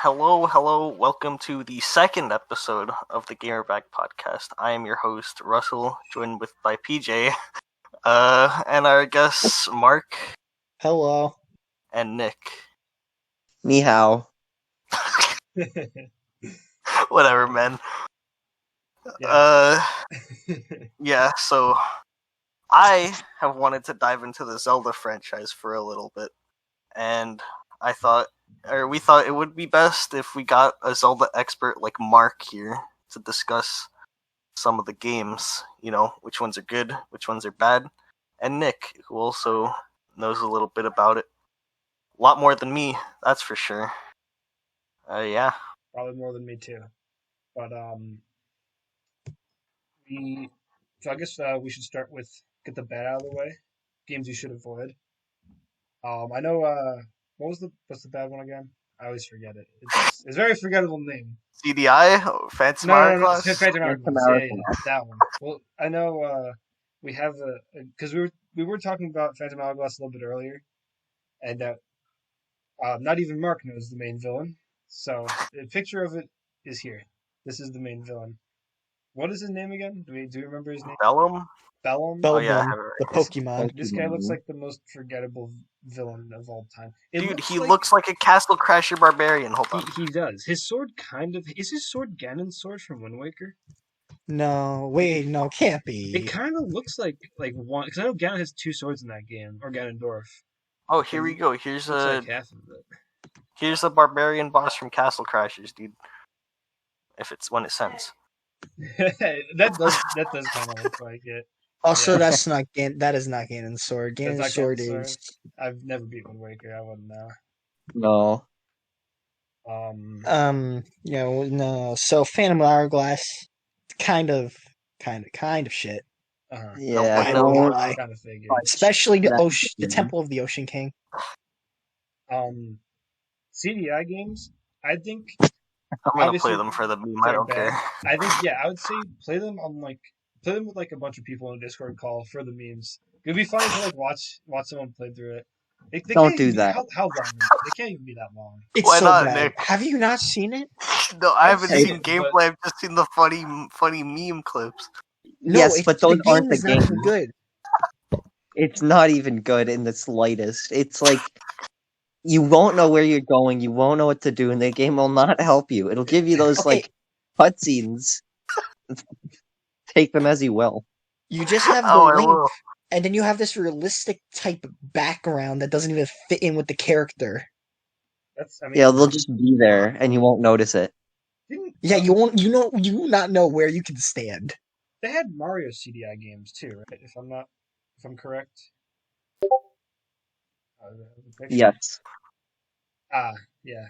hello. Welcome to the second episode of the Gamerback podcast. I am your host, Russell, joined by PJ, and our guests, Mark Hello. and Nick. Ni hao. Whatever, man. So I have wanted to dive into the Zelda franchise for a little bit, and we thought it would be best if we got a Zelda expert like Mark here to discuss some of the games, which ones are good, which ones are bad, and Nick, who also knows a little bit about it. A lot more than me, that's for sure. Yeah. Probably more than me too. But I guess we should start with get the bad out of the way. Games you should avoid. I know what's the bad one again? I always forget it. It's a very forgettable name. CDI? Phantom Hourglass? Phantom Hourglass. Yeah, that one. Well, I know we have because we were talking about Phantom Hourglass a little bit earlier, and not even Mark knows the main villain. So the picture of it is here. This is the main villain. What is his name again? Do you remember his name? Bellum? Bellum? Oh yeah, the Pokemon. This guy looks like the most forgettable villain of all time. He looks like a Castle Crasher barbarian. Hold on. He does. His sword is his sword Ganon's sword from Wind Waker? No, can't be. It kind of looks like one, because I know Ganon has two swords in that game, or Ganondorf. Oh, here we go. Here's like half of it. Here's the barbarian boss from Castle Crashers, dude. If it's when it sends. that does kind of look like it. Also, that is not Ganon's sword. Ganon's sword is. I've never beat Wind Waker. I wouldn't know. No. No. So Phantom Hourglass, kind of shit. Uh-huh. Yeah, I don't lie. Kind of figured. Especially the Temple of the Ocean King. CDI games, I think. I'm gonna play them for the meme. I don't care. I think I would say play them with like a bunch of people in a Discord call for the memes. It'd be funny to like watch someone play through it. They don't do that. How long? They can't even be that long. It's Why so not, bad. Nick? Have you not seen it? No, I haven't seen gameplay. I've just seen the funny meme clips. No, yes, but those aren't the games. Good. It's not even good in the slightest. It's like you won't know where you're going, you won't know what to do, and the game will not help you. It'll give you those like cutscenes. Take them as you will. You just have the link, and then you have this realistic type background that doesn't even fit in with the character. They'll just be there, and you won't notice it. Yeah, you won't. You will not know where you can stand. They had Mario CDI games too, right? If I'm correct. Yes. Yeah.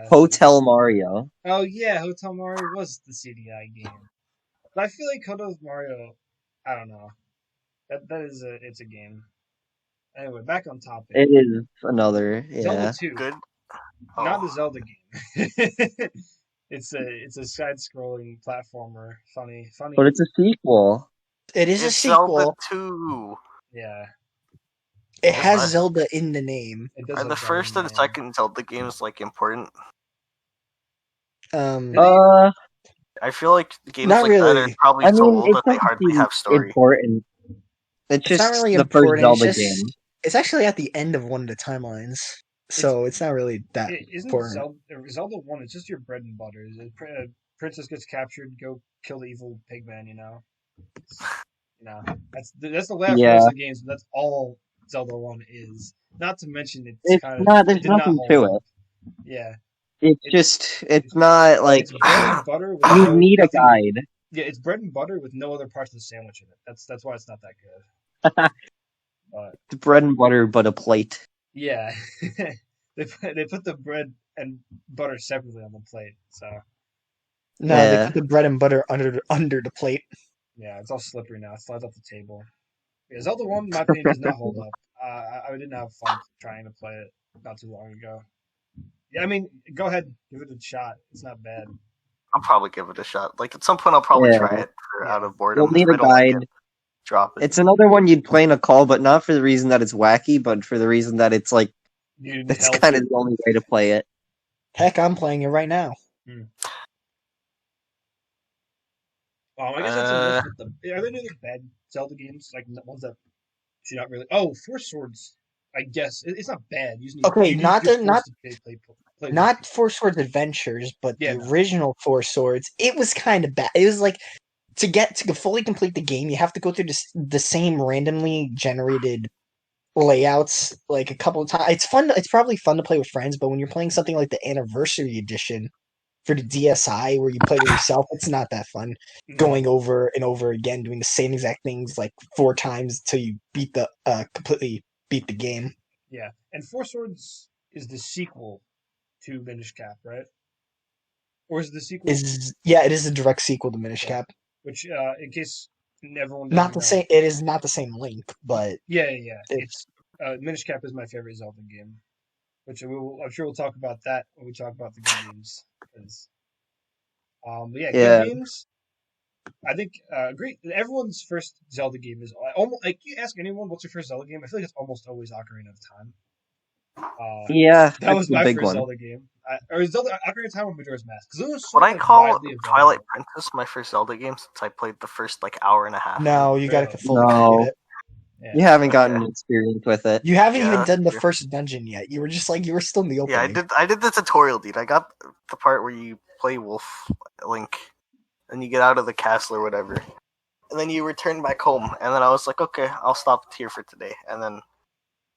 Hotel Mario. Oh yeah, Hotel Mario was the CDI game. But I feel like Hotel Mario, I don't know. It's a game. Anyway, back on topic. It is another, yeah. Zelda 2. Good. Not the Zelda game. It's a side-scrolling platformer. Funny. But it's a sequel. It is a sequel. Zelda 2. Yeah. It has Zelda in the name. Are the first and second Zelda games like important? I feel like games not like really. that are probably so old that they hardly have story. Important. It's just not really the important. first Zelda game. It's actually at the end of one of the timelines, so it's not really that important. Zelda 1, it's just your bread and butter. Princess gets captured, go kill the evil pigman, That's the last of the games, but that's all Zelda 1 is. Not to mention there's nothing to it. Yeah. It's not like it's bread and butter with you need a guide. Yeah, it's bread and butter with no other parts of the sandwich in it. That's why it's not that good. It's bread and butter, but a plate. Yeah, they put the bread and butter separately on the plate. So they put the bread and butter under the plate. Yeah, it's all slippery now. It slides off the table. Yeah, Zelda 1, in my opinion, does not hold up. I didn't have fun trying to play it not too long ago. Yeah, I mean, go ahead, give it a shot. It's not bad. I'll probably give it a shot. Like, at some point, I'll probably try it out of boredom. You'll need a guide. Drop it. It's another one you'd play in a call, but not for the reason that it's wacky, but for the reason that it's like, that's kind of the only way to play it. Heck, I'm playing it right now. I guess that's a list with the. Are there any bad Zelda games like ones that should not really? Oh, Four Swords. I guess it's not bad. You just need, Okay, not play Four Swords Adventures, but Yeah, the no. original Four Swords. It was kind of bad. It was like to fully complete the game, you have to go through the same randomly generated layouts like a couple of times. It's fun. It's probably fun to play with friends, but when you're playing something like the Anniversary Edition for the DSi, where you play with yourself, it's not that fun. No. Going over and over again, doing the same exact things like 4 times until you completely beat the game. Yeah, and Four Swords is the sequel to Minish Cap, right? Or is it the sequel? It is a direct sequel to Minish Cap. Which, in case everyone not the same. It is not the same link, but yeah. It's Minish Cap is my favorite Zelda game, which I'm sure we'll talk about that when we talk about the good games. But good games. I think great. Everyone's first Zelda game is almost like you ask anyone what's your first Zelda game. I feel like it's almost always Ocarina of Time. That was my first Zelda game. Or Zelda Ocarina of Time or Majora's Mask. Would I call Twilight Princess my first Zelda game since I played the first hour and a half? No, you gotta fully complete it. Yeah. You haven't gotten experience with it. You haven't even done the first dungeon yet. You were still in the opening. Yeah, I did the tutorial, dude. I got the part where you play Wolf Link, and you get out of the castle or whatever, and then you return back home. And then I was like, okay, I'll stop here for today. And then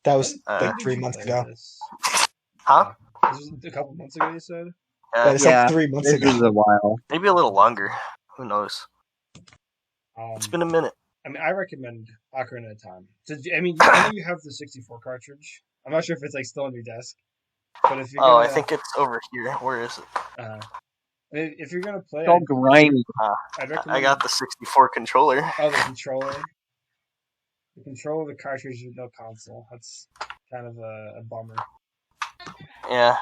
that was like 3 months ago. Huh? This was a couple months ago, you said? It's like 3 months ago. This is a while. Maybe a little longer. Who knows? It's been a minute. I mean, I recommend Ocarina of Time. I mean, I know you have the 64 cartridge. I'm not sure if it's still on your desk. But if you're I think it's over here. Where is it? If you're gonna play, it's all grimy. I got the 64 controller. Oh, the controller. The controller of the cartridge with no console. That's kind of a bummer. Yeah.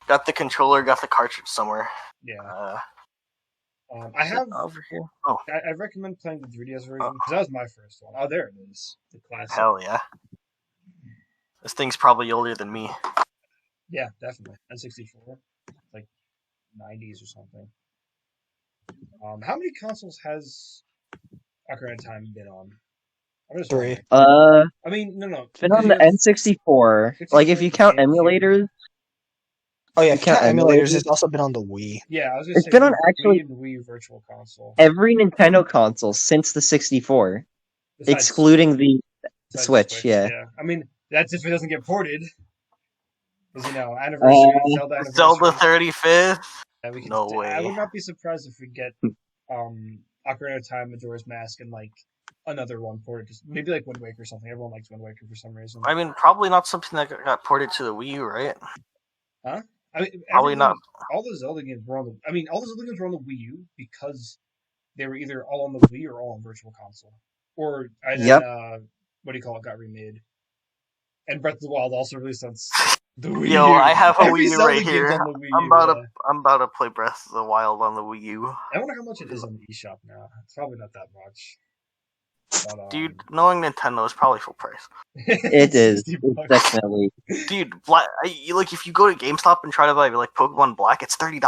Got the controller, got the cartridge somewhere. Yeah. I have over here. Oh, I recommend playing the 3DS version because that was my first one. Oh, there it is, the classic. Hell yeah! This thing's probably older than me. Yeah, definitely. N64, like 90s or something. How many consoles has Ocarina of Time been on? 3. I mean, no. It's been on the N64. Like if you count emulators. Oh yeah, if you count emulators, it's also been on the Wii. Yeah, I was gonna say been on actually Wii Virtual Console. Every Nintendo console since the 64, excluding the Switch. Yeah. I mean, that's if it doesn't get ported. Because anniversary Zelda anniversary. Zelda 35th. Yeah, no way. I would not be surprised if we get Ocarina of Time, Majora's Mask, and another one ported. Just maybe like Wind Waker or something. Everyone likes Wind Waker for some reason. I mean, probably not something that got ported to the Wii U, right? Huh? I mean, probably not. All the Zelda games were on the Wii U because they were either all on the Wii or all on Virtual Console. Or what do you call it? Got remade. And Breath of the Wild also released on the Wii U. Yo, I have a Wii U right Zelda here. on the Wii U, I'm about to play Breath of the Wild on the Wii U. I wonder how much it is on the eShop now. It's probably not that much. But, dude, knowing Nintendo is probably full price. It is. Definitely. Dude, if you go to GameStop and try to buy Pokemon Black, it's $30.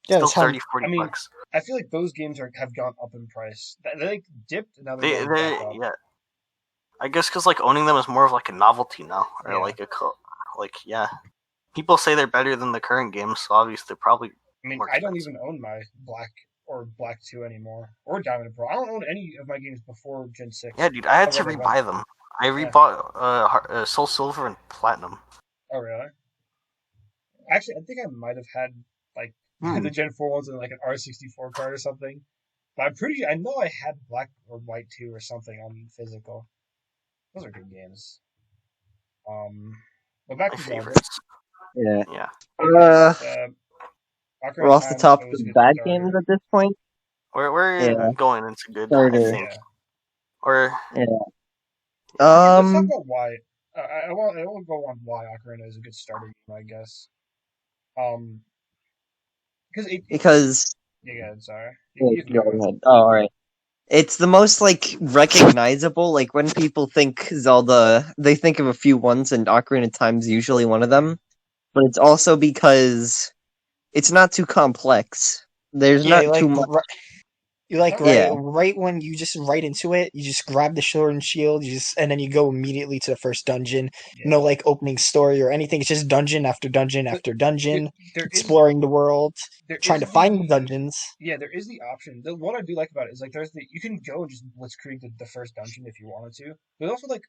Yeah, still 30, 40 bucks. I feel like those games have gone up in price. They dipped and now they're yeah. I guess because owning them is more of a novelty now, or yeah. People say they're better than the current games, so obviously they're probably. I mean, I don't even own my Black or Black 2 anymore, or Diamond and Pearl. I don't own any of my games before Gen 6. Yeah, dude, I had to rebuy them. I rebought Soul Silver and Platinum. Oh, really? Actually, I think I might have had the Gen 4 ones in an R64 card or something. But I know I had Black or White 2 or something on physical. Those are good games. But back to favorites. Yeah. We're off the top of the bad games at this point. We're going into good. Starter. I think. Or let's talk about why. I won't go on why Ocarina is a good starter game, I guess. Because. Yeah, sorry. Go ahead. Oh, all right. It's the most recognizable. When people think Zelda, they think of a few ones, and Ocarina of Time's usually one of them. but it's also because it's not too complex. There's Yeah, not too much. You like Yeah. right when you just right into it, you just grab the sword and shield, and then you go immediately to the first dungeon. Yeah. No like opening story or anything. It's just dungeon after dungeon But after dungeon, there is exploring the world, there trying is to find the dungeons. there is the option. What I do like about it is like you can go and just blitzkrieg the first dungeon if you wanted to. But also like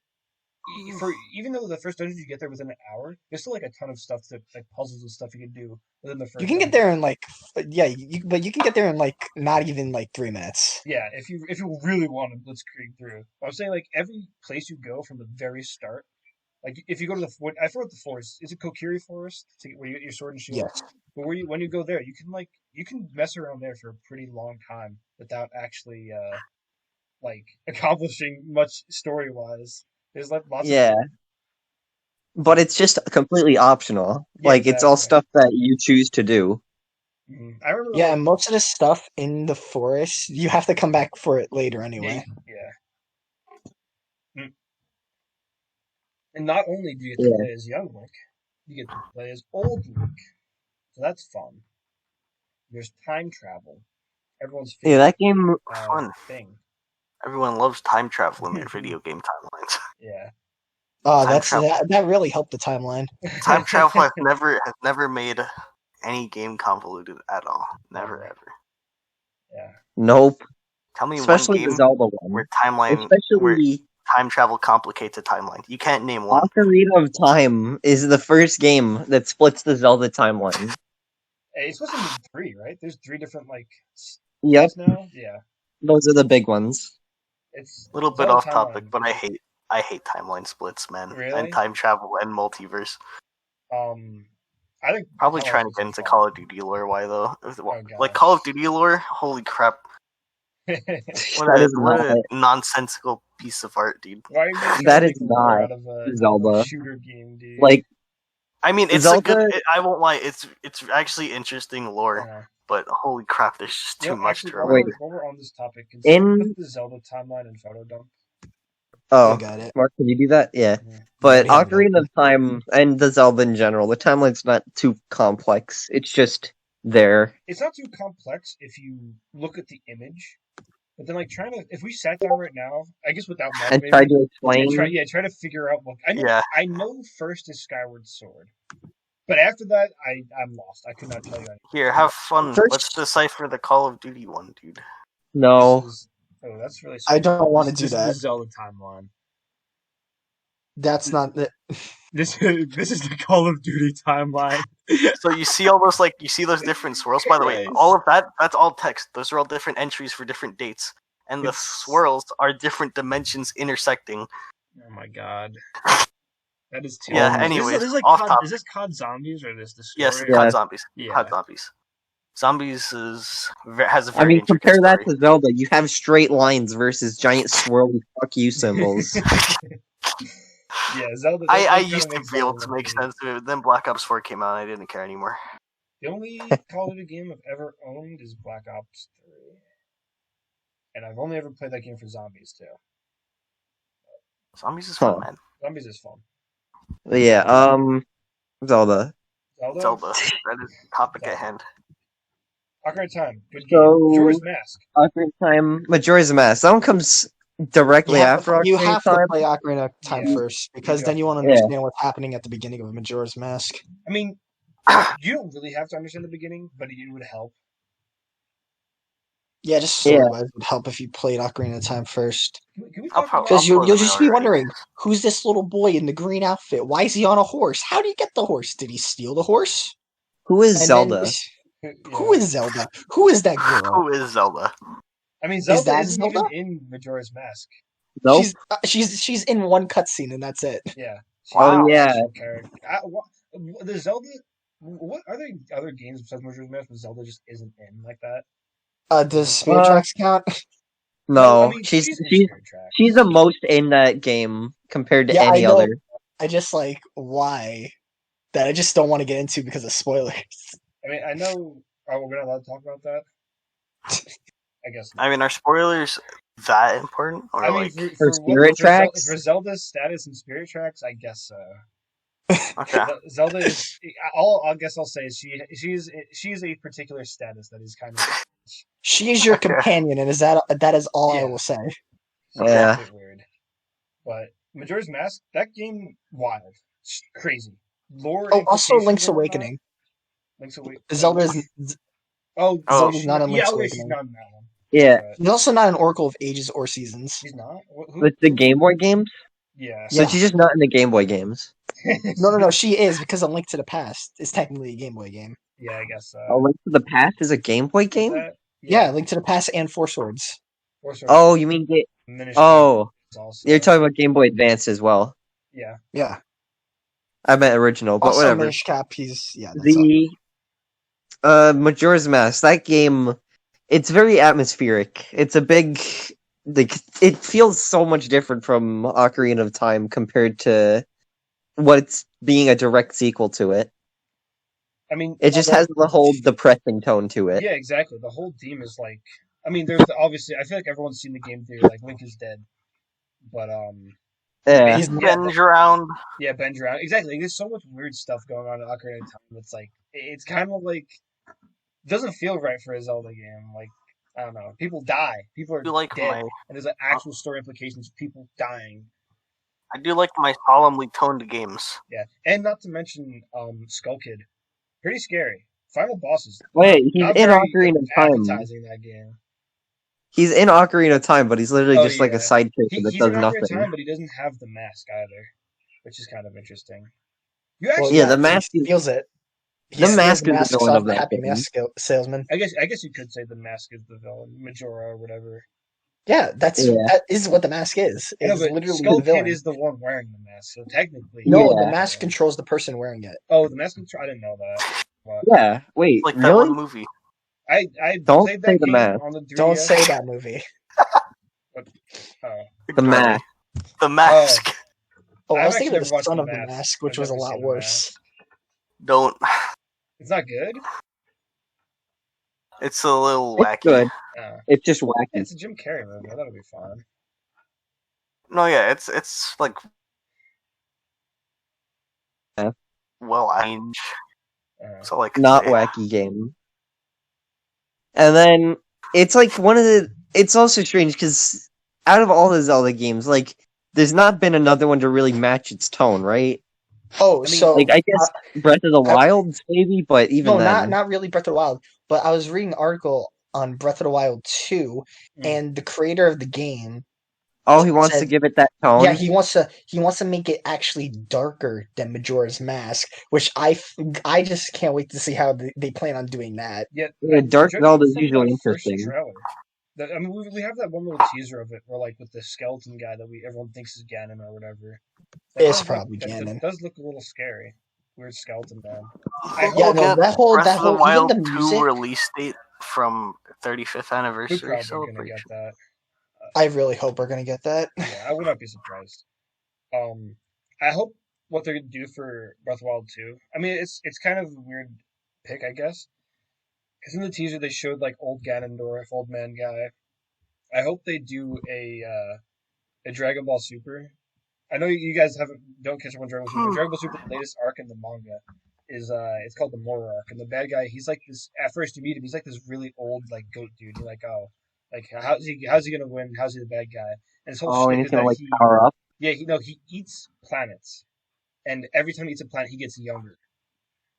for even though the first dungeon you get there within an hour, there's still like a ton of stuff to like puzzles and stuff you can do within the You first can get dungeon. there in like but you can get there in like not even like 3 minutes. Yeah, if you really want to blitzkrieg through. I'm saying like every place you go from the very start. Like if you go to I forgot the forest. Is it Kokiri Forest where you get your sword and shield? Yes. But when you go there, you can mess around there for a pretty long time without actually like accomplishing much story wise. There's like lots of Yeah, but it's just completely optional. yeah, Like it's all exactly. stuff that you choose to do. I remember Yeah, like and most of the stuff in the forest, you have to come back for it later anyway. yeah. Mm. And not only do you get to Yeah, play as young Link, you get to play as old Link. So that's fun. There's time travel. Everyone's yeah. favorite That game, Fun. thing. Everyone loves time travel in their video game timelines. Yeah. Oh, Time travel. that really helped the timeline. Time travel has never made any game convoluted at all. Never Never. ever. Yeah. nope. Tell me one Especially the game Zelda where one. where Especially time travel complicates a timeline. You can't name one. Ocarina of Time is the first game that splits the Zelda timeline. It's supposed to be three, right? There's three different like Yep, things now. Yeah. those are the big ones. It's A little bit Zelda off topic, timeline. but I hate timeline splits, man. And Really? time travel and multiverse. I think Probably timeline trying to splits get are into fun. Call of Duty lore. Why though? Oh Like gosh. Call of Duty lore, holy crap! That is What not. a nonsensical piece of art, dude. Why are you trying That to is make lore not out of a Zelda. shooter game, dude? Like I mean, it's a good. Zelda. I won't lie. It's actually interesting lore, but holy crap, there's just too much actually, to while remember. we're on this topic, can someone In put the Zelda timeline in photo dump? I oh, got it. Mark, can you do that? Yeah. Yeah. I But already have it Ocarina open. of Time and the Zelda in general, the timeline's not too complex. It's just there. It's not too complex if you look at the image. But then, like, if we sat down right now, I guess without Mark, And try maybe, to explain. try to figure out what Yeah. I know first is Skyward Sword, but after that, I'm lost. I could not tell you anything. Here, have fun. First- Let's decipher the Call of Duty one, dude. No. That's really. I don't want to This do is the that. Zelda timeline. That's not the This is the Call of Duty timeline. So you see all those those different swirls. By the way, Nice. all of that's all text. Those are all different entries for different dates, and the swirls are different dimensions intersecting. Oh my god, that is too. Yeah. much. Anyways, this is like off COD, topic. is this COD Zombies or is this the story? Yes, Yeah. COD Zombies. Yeah. COD Zombies. Zombies has a I very mean, intricate compare that story. to Zelda. You have straight lines versus giant swirly fuck you symbols. Yeah, Zelda. I that used kinda to makes be able Zelda to look make good. sense of it. Then Black Ops 4 came out, and I didn't care anymore. The only Call of Duty game I've ever owned is Black Ops 3, and I've only ever played that game for Zombies too. Zombies is fun, Huh. man. Zombies is fun. But yeah, Zelda. Zelda. That is the topic at hand. Ocarina of Time, good So- game. Majora's Mask. Ocarina of Time, Majora's Mask. That one comes directly after you Ocarina have of to Time. play Ocarina of Time Yeah. first because You then you have want to to. understand what's happening at the beginning of Majora's Mask. I mean, you don't really have to understand the beginning, but it would help. Yeah, just Yeah. story-wise would help if you played Ocarina of Time first. Can we I'll talk probably- about? Because I'll play you'll them just be already. wondering, who's this little boy in the green outfit? Why is he on a horse? How did he get the horse? Did he steal the horse? Who is And Zelda? Who is Zelda? Who is that girl? Who is Zelda? I mean, Zelda that isn't Zelda? even in Majora's Mask. Nope. She's in one cutscene and that's it. Yeah. She's Wow. an Yeah. actual character. The Zelda. What are there other games besides Majora's Mask where Zelda just isn't in like that? Does Spirit Tracks count? No, I mean, she's in Spirit Tracks. the most in that game compared to Yeah, any I know. other. I just like why that I just don't want to get into because of spoilers. I mean, I know. Are we not allowed to talk about that? I guess not. I mean, are spoilers that important? Or I mean, like, For Spirit Tracks? for Zelda's status in Spirit Tracks, I guess so. Okay. Zelda is all. I guess I'll say is she's a particular status that is kind of She is your Okay. companion, and that is all I Yeah. will say. so Yeah. it's a bit weird. But Majora's Mask, that game, wild, it's crazy. Lore Oh, also implications Link's and whatnot. Awakening. Link's Awakening. Zelda is Oh, Oh. Zelda's not in yeah. Link's Oh, yeah, she's Awakening. not in that one. Yeah. But She's also not an Oracle of Ages or Seasons. she's not. Who? With the Game Boy games? Yeah. So Yeah. she's just not in the Game Boy games. No, she is, because A Link to the Past is technically a Game Boy game. Yeah, I guess. A Link to the Past is a Game Boy Is game? that? Yeah, Link to the Past and Four Swords. Four Swords Oh, you mean Minish Oh, Cap also. you're talking about Game Boy Advance as well. Yeah. Yeah. I meant original, but Also, whatever. Minish Cap, that's all. The Majora's Mask, that game, it's very atmospheric. It's a big, like, it feels so much different from Ocarina of Time compared to what's being a direct sequel to it. I mean, It just has the whole depressing tone to it. Yeah, exactly. The whole theme is like, I mean, there's obviously. I feel like everyone's seen the game theory, like Link is dead, but Yeah. He's Bends around. yeah, bends around. Exactly. There's so much weird stuff going on in Ocarina of Time. It's like it's kind of like doesn't feel right for a Zelda game. Like I don't know, people die, people are I do like dead, my and there's like actual story implications of people dying. I do like my solemnly toned games. Yeah, and not to mention Skull Kid, pretty scary. Final bosses. Wait, he's Not in very Ocarina of Time. appetizing that game. He's in Ocarina of Time, but he's literally just like yeah. a side character that He's does in Ocarina nothing. of Time, but he doesn't have the mask either, which is kind of interesting. You Well, actually, Yeah, the mask he is- steals it. He the steals mask the is the masks villain off of the that Happy game. Mask Salesman. I guess you could say the mask is the villain, Majora or whatever. Yeah, Yeah. that is what the mask is. I know, It's but literally Skull the villain. Kid is the one wearing the mask, so technically. No, Yeah. the mask controls the person wearing it. Oh, the mask control. I didn't know that. But Yeah, wait, Like that really? one movie. I Don't played say that the game mask. on the 3DS. Don't say that movie. Oh, The Ignore me. mask. The mask. Oh, I I've was thinking of actually the never Son watched of The the Mask. Mask, which I've was a never lot seen The worse. Don't. it's not good. It's a little It's wacky. good. Uh, It's just wacky. it's a Jim Carrey movie. That'll be fun. No, yeah, it's like Yeah. well range. So like Not wacky game. And then it's like it's also strange because out of all the Zelda games, like there's not been another one to really match its tone, right? Oh, I mean, so Like I guess Breath of the Wild maybe, but even no, then, not really Breath of the Wild. But I was reading an article on Breath of the Wild 2, and the creator of the game, he wants to said- give it that tone. yeah, he wants to make it actually darker than Majora's Mask, which I just can't wait to see how they plan on doing that. Yeah, Dark judging Zelda is from usually the first interesting. trailer, I mean, we have that one little teaser of it, where like with the skeleton guy that everyone thinks is Ganon or whatever. It's probably That Ganon. does look a little scary. Weird skeleton man. Yeah, no, that whole Breath of the even Wild the 2 music, release date from 35th We're anniversary probably gonna celebration. get that. I really hope we're gonna get that. Yeah, I would not be surprised. I hope what they're gonna do for Breath of the Wild 2. I mean, it's kind of a weird pick, I guess, because in the teaser they showed like old Ganondorf, old man guy. I hope they do a Dragon Ball Super. I know you guys don't catch up on Dragon Ball Super. But Dragon Ball Super, the latest arc in the manga, is it's called the Mora arc, and the bad guy, he's like this. At first you meet him, he's like this really old like goat dude. You're like, oh, like how's he gonna win? How's he the bad guy? And his whole And shtick he's is gonna that like he power up. yeah he eats planets, and every time he eats a planet, he gets younger,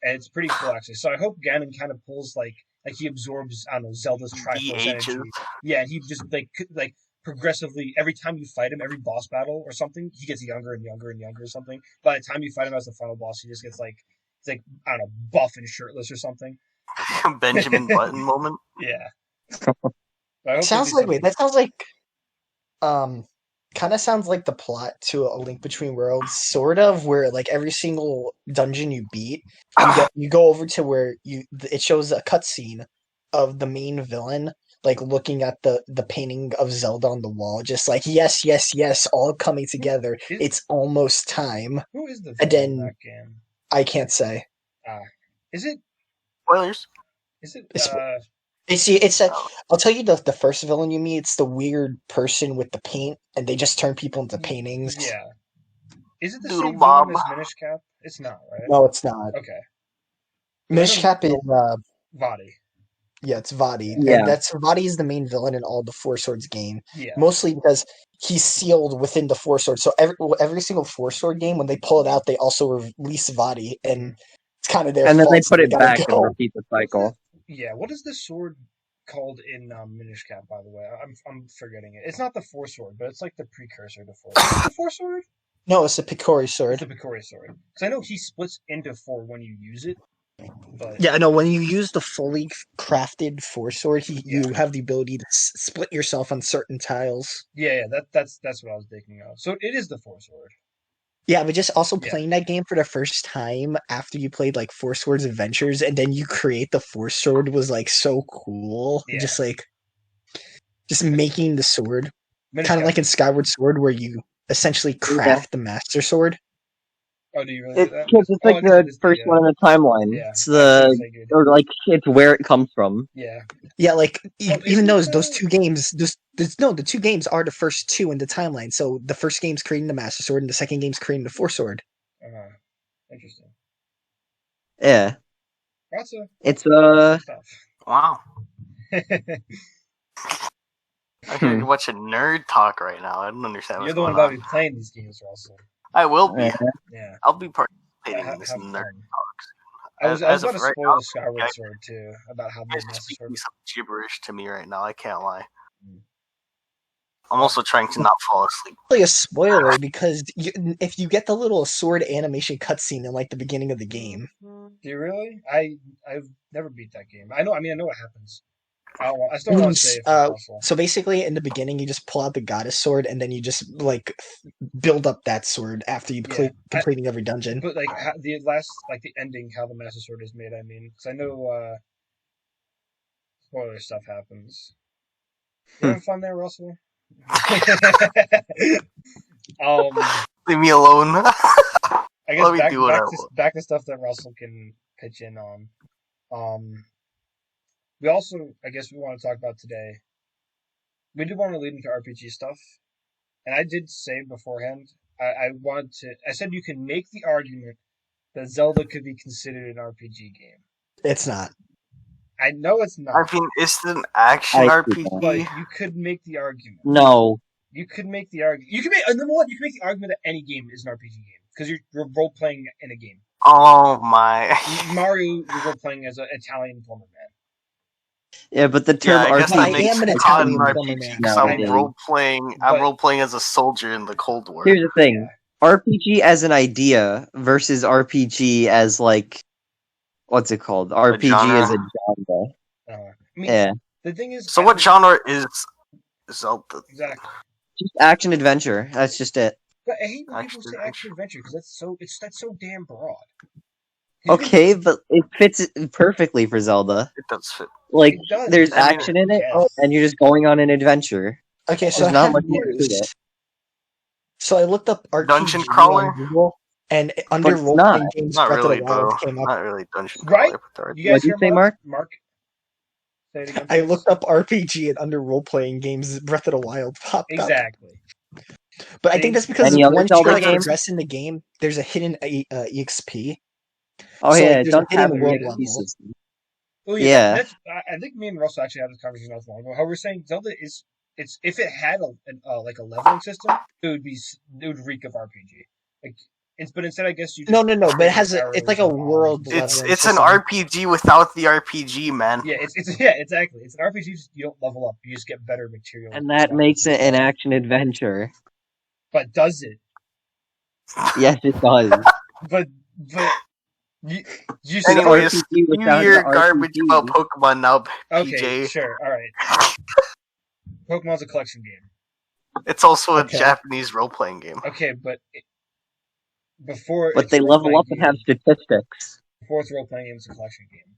and it's pretty cool actually. So I hope Ganon kind of pulls like he absorbs, I don't know, Zelda's Triforce ages. energy. Yeah, and he just like progressively every time you fight him, every boss battle or something, he gets younger and younger and younger or something. By the time you fight him as the final boss, he just gets like he's like I don't know, buff and shirtless or something. Benjamin Button moment. Yeah. I hope they Sounds do like something. that sounds like kind of sounds like the plot to A Link Between Worlds, sort of, where like every single dungeon you beat, you go over to where it shows a cutscene of the main villain like looking at the painting of Zelda on the wall, just like yes, all coming together. It's almost time. Who is the And villain in then- that game? I can't say. Is it Spoilers. is it It's I'll tell you the first villain you meet. It's the weird person with the paint, and they just turn people into paintings. yeah. Is it the Doodle same Bob. villain as Minish Cap? It's not, right? No, it's not. Okay. Minish Cap is Vadi. yeah, it's Vadi, Yeah. and that's Vadi is the main villain in all the Four Swords game. Yeah. Mostly because he's sealed within the Four Swords. So every single Four Sword game, when they pull it out, they also release Vadi, and it's kind of their And then fault. they so put it gotta back and go. repeat the cycle. Yeah. What is the sword called in Minish Cap? By the way, I'm forgetting it. It's not the Four Sword, but it's like the precursor to Four. Is it the Four Sword? No, it's a Picori sword. It's the Picori sword. Because I know he splits into four when you use it. But Yeah, I know. When you use the fully crafted Four Sword, Yeah. you have the ability to split yourself on certain tiles. yeah, that's what I was thinking of. So it is the Four Sword. Yeah, but just also Yeah. playing that game for the first time after you played like Four Swords Adventures, and then you create the Four Sword was like so cool. Yeah. Just making the sword, Minish kind of Cap. like in Skyward Sword, where you essentially craft the Master Sword. Oh, do you really do that? It's like I guess it the is first one in the timeline. Yeah, It's I figured. or like it's where it comes from. Yeah. Yeah, like Well, even though isn't those the- two games, the two games are the first two in the timeline. So the first game's creating the Master Sword, and the second game's creating the Four Sword. Interesting. Yeah. Lots of It's stuff. Wow. I hear you watch a nerd talk right now. I don't understand You're what's the one going about to on. be playing these games, Russell. I will be. Yeah. I'll be participating in this Have nerd fun. talks. I was As about of to right spoil now, the Skyward okay. Sword too, about how the It's Master Sword. speaking some gibberish to me right now. I can't lie. Mm. I'm also trying to not fall asleep. Really a spoiler because if you get the little sword animation cutscene in like the beginning of the game, Do you really? I've never beat that game. I know what happens. I still want to say it for Russell. so basically in the beginning you just pull out the goddess sword and then you just like build up that sword after you completing every dungeon. But like the ending, how the Master Sword is made. I mean, because I know spoiler stuff happens. You having fun there, Russell? Leave me alone. I guess Let me do what I want. back to stuff that Russell can pitch in on. We also, I guess, we want to talk about today. We did want to lead into RPG stuff, and I did say beforehand. I said you can make the argument that Zelda could be considered an RPG game. It's not. I know it's not. I mean, it's an action RPG. But you could make the argument. No. You could make the argument. You can make number one. You can make the argument that any game is an RPG game because you're role playing in a game. Oh my! Mario, you're role playing as an Italian plumber man. Yeah, but the term I guess RPG that makes am an it Italian an plumber RPG man. because I I'm know. role playing. I'm But- role playing as a soldier in the Cold War. Here's the thing. RPG as an idea versus RPG as like what's it called? RPG genre. as a genre. I mean, Yeah. the thing is, So what genre is Zelda? Exactly. Just action adventure. That's just it. But I hate when people Action say action adventure because that's so damn broad. Okay, but it fits it perfectly for Zelda. It does fit. Like It does. there's I mean, action in it yes. and you're just going on an adventure. Okay, so There's I not have much more to news. it. So I looked up RPG Dungeon crawler? on Google, and under it's role not. playing games, Not Breath really, of the Wild though. came up. Not really dungeon Right? crawler. But You guys What'd you hear say, Mark? Mark? Say it again. I please. looked up RPG, and under role playing games, Breath of the Wild popped up. Exactly. But I think that's because Any other once you Zelda like game? progress in the game, there's a hidden EXP. Oh So, yeah, like, it there's a does hidden have an world EXP level. system. Oh Yeah. That's, I think me and Russell actually had this conversation not too long ago. How we're saying Zelda is if it had like a leveling system, it would reek of RPG. But instead I guess you just No, but it has it's like a arrows and world bombs. leveling It's an system. RPG without the RPG, man. Yeah, exactly. It's an RPG. You don't level up. You just get better material. And that makes it an action adventure. But does it? Yes, it does. But you Anyways, RPG you without hear the garbage RPG. about Pokemon now, okay, PJ. sure, all right. Pokemon's a collection game. It's also a Okay. Japanese role-playing game. Okay, but before But it's they a level role-playing up and have game, statistics. before it's a role-playing game, it's a collection game.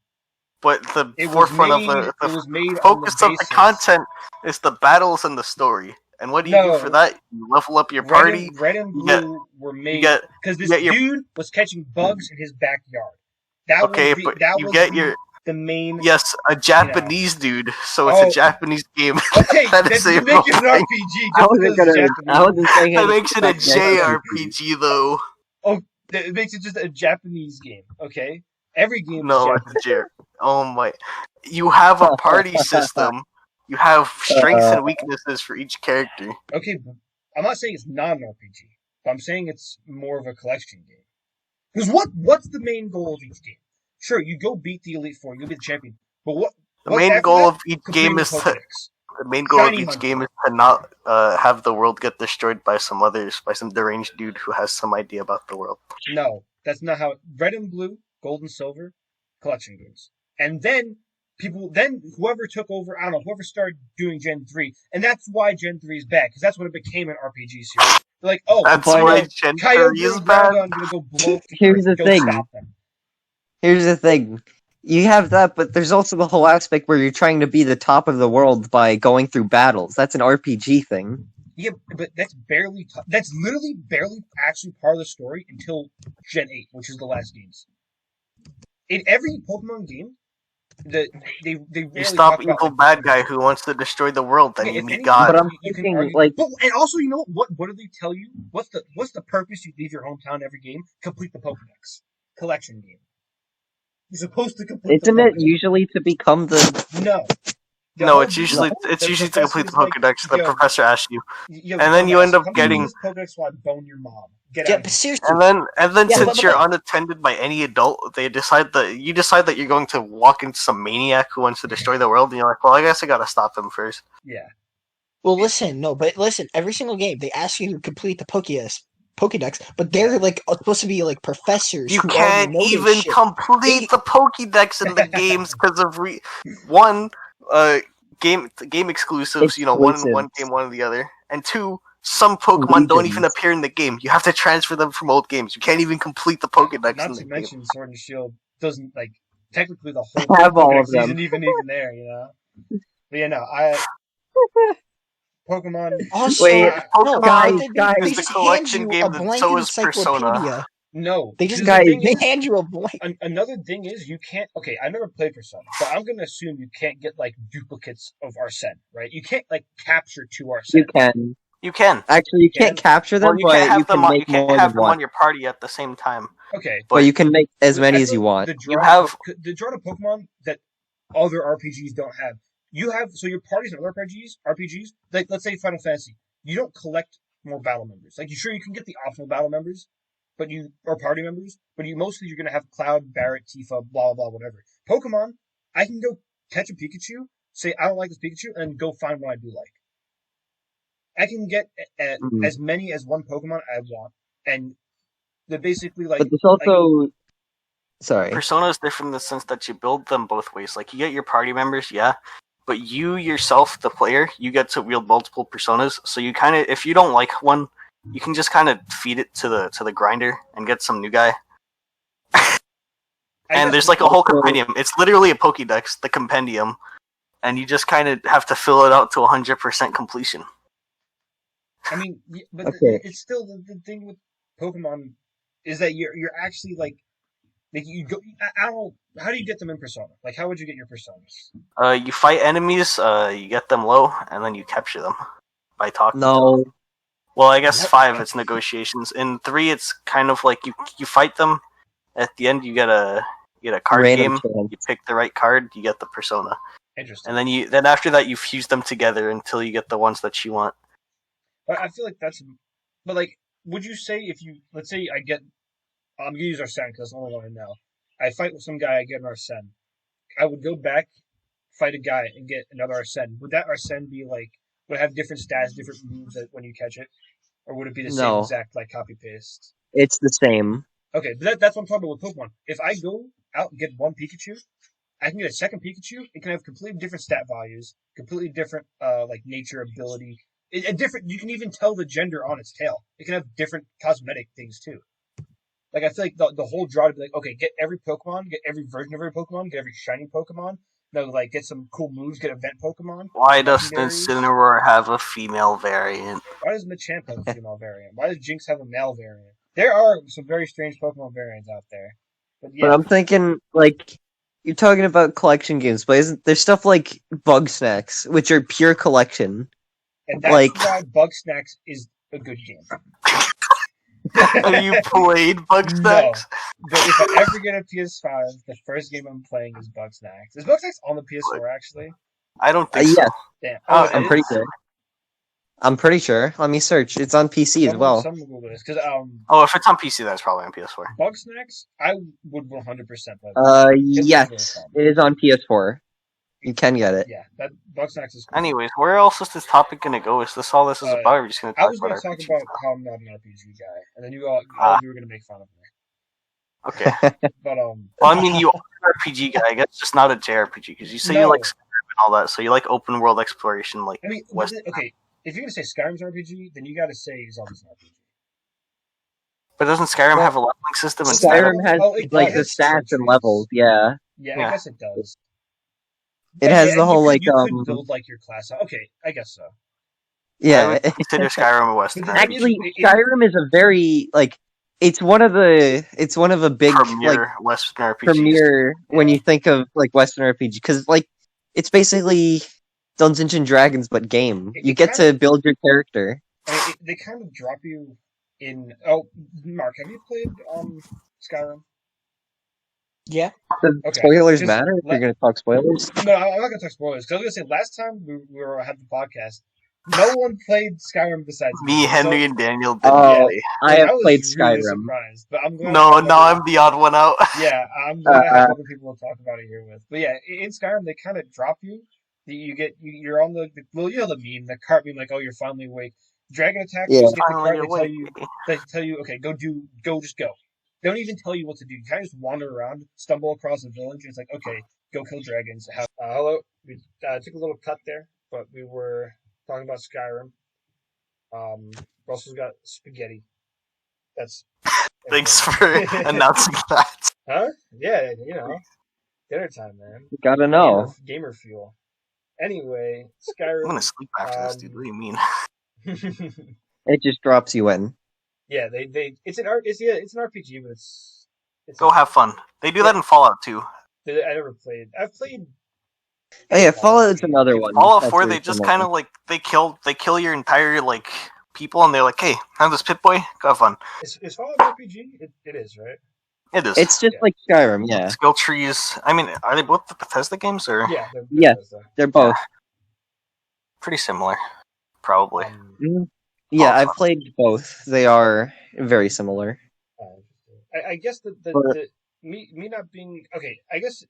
But the It was forefront made- of it was the made on focus the of the basis- content is the battles and the story. And what do you do No. for that? You level up your party. Red and you get- Blue were made get- because this get your- dude was catching bugs in his backyard. That Okay, was but that you was get the, your the main. yes, a Japanese dude. So it's Oh. a Japanese game. Okay, That then is you a make it an role-playing- RPG I just wasn't because gonna. it's I Japanese. wasn't saying That anything makes it a about the RPG. JRPG though. It makes it just a Japanese game, okay? Every game is No, Japanese. oh my! You have a party system. You have strengths and weaknesses for each character. Okay, but I'm not saying it's not an RPG, but I'm saying it's more of a collection game. Because what's the main goal of each game? Sure, you go beat the Elite Four, you be the champion, but The what's main after goal that? of each Completing game the is Pokedex. the main goal of Shiny each hunting. game is to not have the world get destroyed by some deranged dude who has some idea about the world. No, that's not how. Red and Blue, Gold and Silver, collection games, and then whoever took over, I don't know, whoever started doing Gen 3, and that's why Gen 3 is bad, because that's when it became an RPG series. They're like, oh, That's But- why Gen 3 Kyogre is and bad. Groudon gonna go blow up the Here's Earth, the go thing. stop them. Here's the thing. You have that, but there's also the whole aspect where you're trying to be the top of the world by going through battles. That's an RPG thing. Yeah, but that's literally barely actually part of the story until Gen 8, which is the last games. In every Pokemon game, they You rarely stop talk about evil like, bad guy who wants to destroy the world, then yeah, you if meet anything, God. But I'm you can thinking, argue, like- but and also, you know what do they tell you? What's the purpose you leave your hometown every game? Complete the Pokedex collection game. You're supposed to complete Isn't the it Pokedex. usually to become the? No. The No, whole it's deal- usually to complete the professor's like, Pokedex. The yo, professor asks you, yo, and then you end dumbass, up come getting- complete this Pokedex while I bone your mom. Get Yeah, out of but here. seriously, and then Yeah, since but- you're unattended by any adult, you decide that you're going to walk into some maniac who wants to destroy the world, and you're like, well, I guess I gotta stop him first. Yeah. well, listen. Every single game they ask you to complete the Pokédex, but they're like supposed to be like professors You who already can't know this even shit. complete the Pokédex in the games because of one, game exclusives. You know, one Exclusives. game, one or the other, and two, some Pokemon don't even Regions. appear in the game. You have to transfer them from old games. You can't even complete the Pokédex Not in to the game. mention Sword and Shield doesn't like technically the whole Have all of Pokedex them. isn't even there, you know. But yeah, no, Pokemon. Also, Wait, no, guys, but they guys. they Is the just hand collection you game a that blank so is Persona. encyclopedia. No, They just because the thing they is, hand you a blank. another thing is you can't. Okay, I never played Persona, but I'm gonna assume you can't get like duplicates of Arsene, right? You can't like capture two Arsene. You can. You can. Actually, you can't capture them, Well, you can't but you have them. can On, make you can't more have than them one. on your party at the same time. Okay, But you can make as I many feel as you like want. the draw to Pokemon that other RPGs don't have. You have so your parties in other RPGs, like let's say Final Fantasy, you don't collect more battle members. Like you sure you can get the optional battle members, but you or party members, but you're gonna have Cloud, Barrett, Tifa, blah blah whatever. Pokemon, I can go catch a Pikachu, say I don't like this Pikachu, and then go find one I do like. I can get Mhm. as many as one Pokemon I want, and they're basically like. But there's also. Sorry. Persona is different in the sense that you build them both ways. Like you get your party members, yeah, but you yourself, the player, you get to wield multiple personas. So you kind of, if you don't like one, you can just kind of feed it to the grinder and get some new guy. And there's like a whole compendium. It's literally a Pokédex, the compendium, and you just kind of have to fill it out to 100% completion. I mean, but Okay. it's still the thing with Pokemon is that you're actually like you go. I don't know, how do you get them in Persona? Like, how would you get your Personas? You fight enemies, you get them low, and then you capture them by talking. No. Well, I guess What? 5 it's negotiations. In 3 it's kind of like you fight them. At the end you get a card Random game. chance. You pick the right card, you get the persona. Interesting. And then after that you fuse them together until you get the ones that you want. But I feel like that's. But like, would you say if you let's say I'm gonna use Arsene because that's the only one I know. I fight with some guy, I get an Arsene. I would go back, fight a guy, and get another Arsene. Would that Arsene be like? Would it have different stats, different moves when you catch it, or would it be the same No. exact like copy paste? It's the same. Okay, but that's what I'm talking about with Pokemon. If I go out and get one Pikachu, I can get a second Pikachu. It can have completely different stat values, completely different like nature, ability. A different. You can even tell the gender on its tail. It can have different cosmetic things too. Like I feel like the whole draw to be like, okay, get every Pokemon, get every version of every Pokemon, get every shiny Pokemon. No, like get some cool moves, get event Pokemon. Why doesn't legendaries. Incineroar have a female variant? Why does Machamp have a female variant? Why does Jinx have a male variant? There are some very strange Pokemon variants out there. But yeah, But I'm thinking, like, you're talking about collection games, but isn't there's stuff like Bug Snacks, which are pure collection. and that's like- why Bug Snacks is a good game. Have you played Bugsnax? No. But if I ever get a PS5, the first game I'm playing is Bugsnax. Is Bugsnax on the PS4 actually? I don't think Yeah, so. Damn. Oh, It I'm pretty is? sure. I'm pretty sure. Let me search. It's on PC as well. Some Google this because Oh, if it's on PC, that's probably on PS4. Bugsnax, I would 100% play. It looks really Yes, fun. it is on PS4. You can get it. Yeah, that Bugsnax is cool. Anyways, where else is this topic gonna go? Is this all this is about? Or are we just gonna I talk was going about to talk RPG about stuff? how I'm not an RPG guy, and then all of you were going to make fun of me. Okay. But Well, I mean, you are an RPG guy. I guess just not a JRPG because you say you No. like Skyrim and all that. So you like open world exploration, like I mean, West. okay, if you're going to say Skyrim's an RPG, then you got to say Zelda's an RPG. But doesn't Skyrim Well, have a leveling system instead? Skyrim has it like the has stats and trees. levels. Yeah, Yeah, Yeah. I guess it does. it has the and whole you could build like your class. Okay, I guess so. I yeah. would consider Skyrim a Western But RPG. Actually, Skyrim is a very like it's one of a big Premier like Western RPGs. premier when you think of like Western RPG because like it's basically Dungeons and Dragons but game. You get to build your character. I mean, they kind of drop you in. Oh, Mark, have you played Skyrim? Yeah. Does Okay. spoilers Just matter if you're going to talk spoilers? No, I'm not gonna talk spoilers because I was gonna say last time we had the podcast, no one played Skyrim besides Me, Henry, so, and Daniel did Oh, play. I have was played really Skyrim. surprised, but I'm glad. No, now I'm the odd one out. Yeah, I'm glad I have other people to talk about it here with. But yeah, in Skyrim they kind of drop you. You're on the well, you know the meme, the cart meme, like, oh, you're finally awake. Dragon attack, Yeah. you skip the Finally cart, awake. they tell you, okay, just go. They don't even tell you what to do. You kind of just wander around, stumble across a village, and it's like, okay, go kill dragons. Hello, we took a little cut there, but we were talking about Skyrim. Russell's got spaghetti. That's Thanks for announcing that. Huh? Yeah, dinner time, man. You gotta know. Gamer fuel. Anyway, Skyrim. I'm gonna sleep after this, dude. What do you mean? It just drops you in. Yeah, it's an RPG, but it's Go have fun. They do that in Fallout too. I never played. I've played. Oh yeah, Fallout's another one. Fallout That's 4, very they just similar. kind of like they kill your entire like people, and they're like, "Hey, have this Pit Boy. Go have fun." Is Fallout an RPG? It is, right? It is. It's just like Skyrim, yeah. Skill trees. I mean, are they both the Bethesda games or Yeah, Yeah. Bethesda. They're both. pretty similar? Probably. Yeah, Awesome. I've played both. They are very similar. I guess the me not being okay. I guess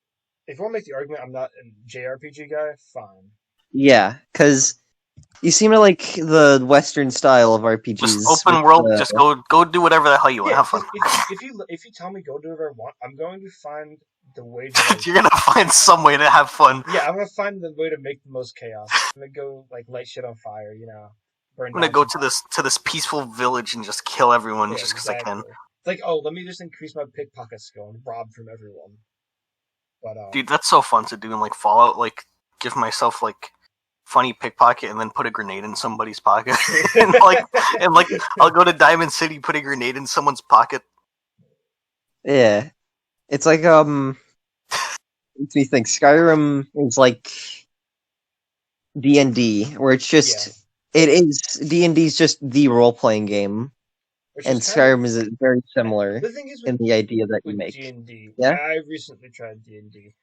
if you want to make the argument, I'm not a JRPG guy. Fine. Yeah, because you seem to like the Western style of RPGs. Just open world. Just go do whatever the hell you want. Have fun. If you tell me go do whatever I want, I'm going to find the way to. You're gonna find some way to have fun. Yeah, I'm gonna find the way to make the most chaos. I'm gonna go like light shit on fire, I'm gonna go to this peaceful village and just kill everyone just because I can. It's like, oh, let me just increase my pickpocket skill and rob from everyone. But dude, that's so fun to do in like Fallout. Like, give myself like funny pickpocket and then put a grenade in somebody's pocket. and like I'll go to Diamond City, put a grenade in someone's pocket. Yeah, it's like makes me think Skyrim is like D&D, where it's just it is D&D is just the role playing game, and Skyrim is very similar the thing is in the idea that you make. D&D, yeah, I recently tried D&D.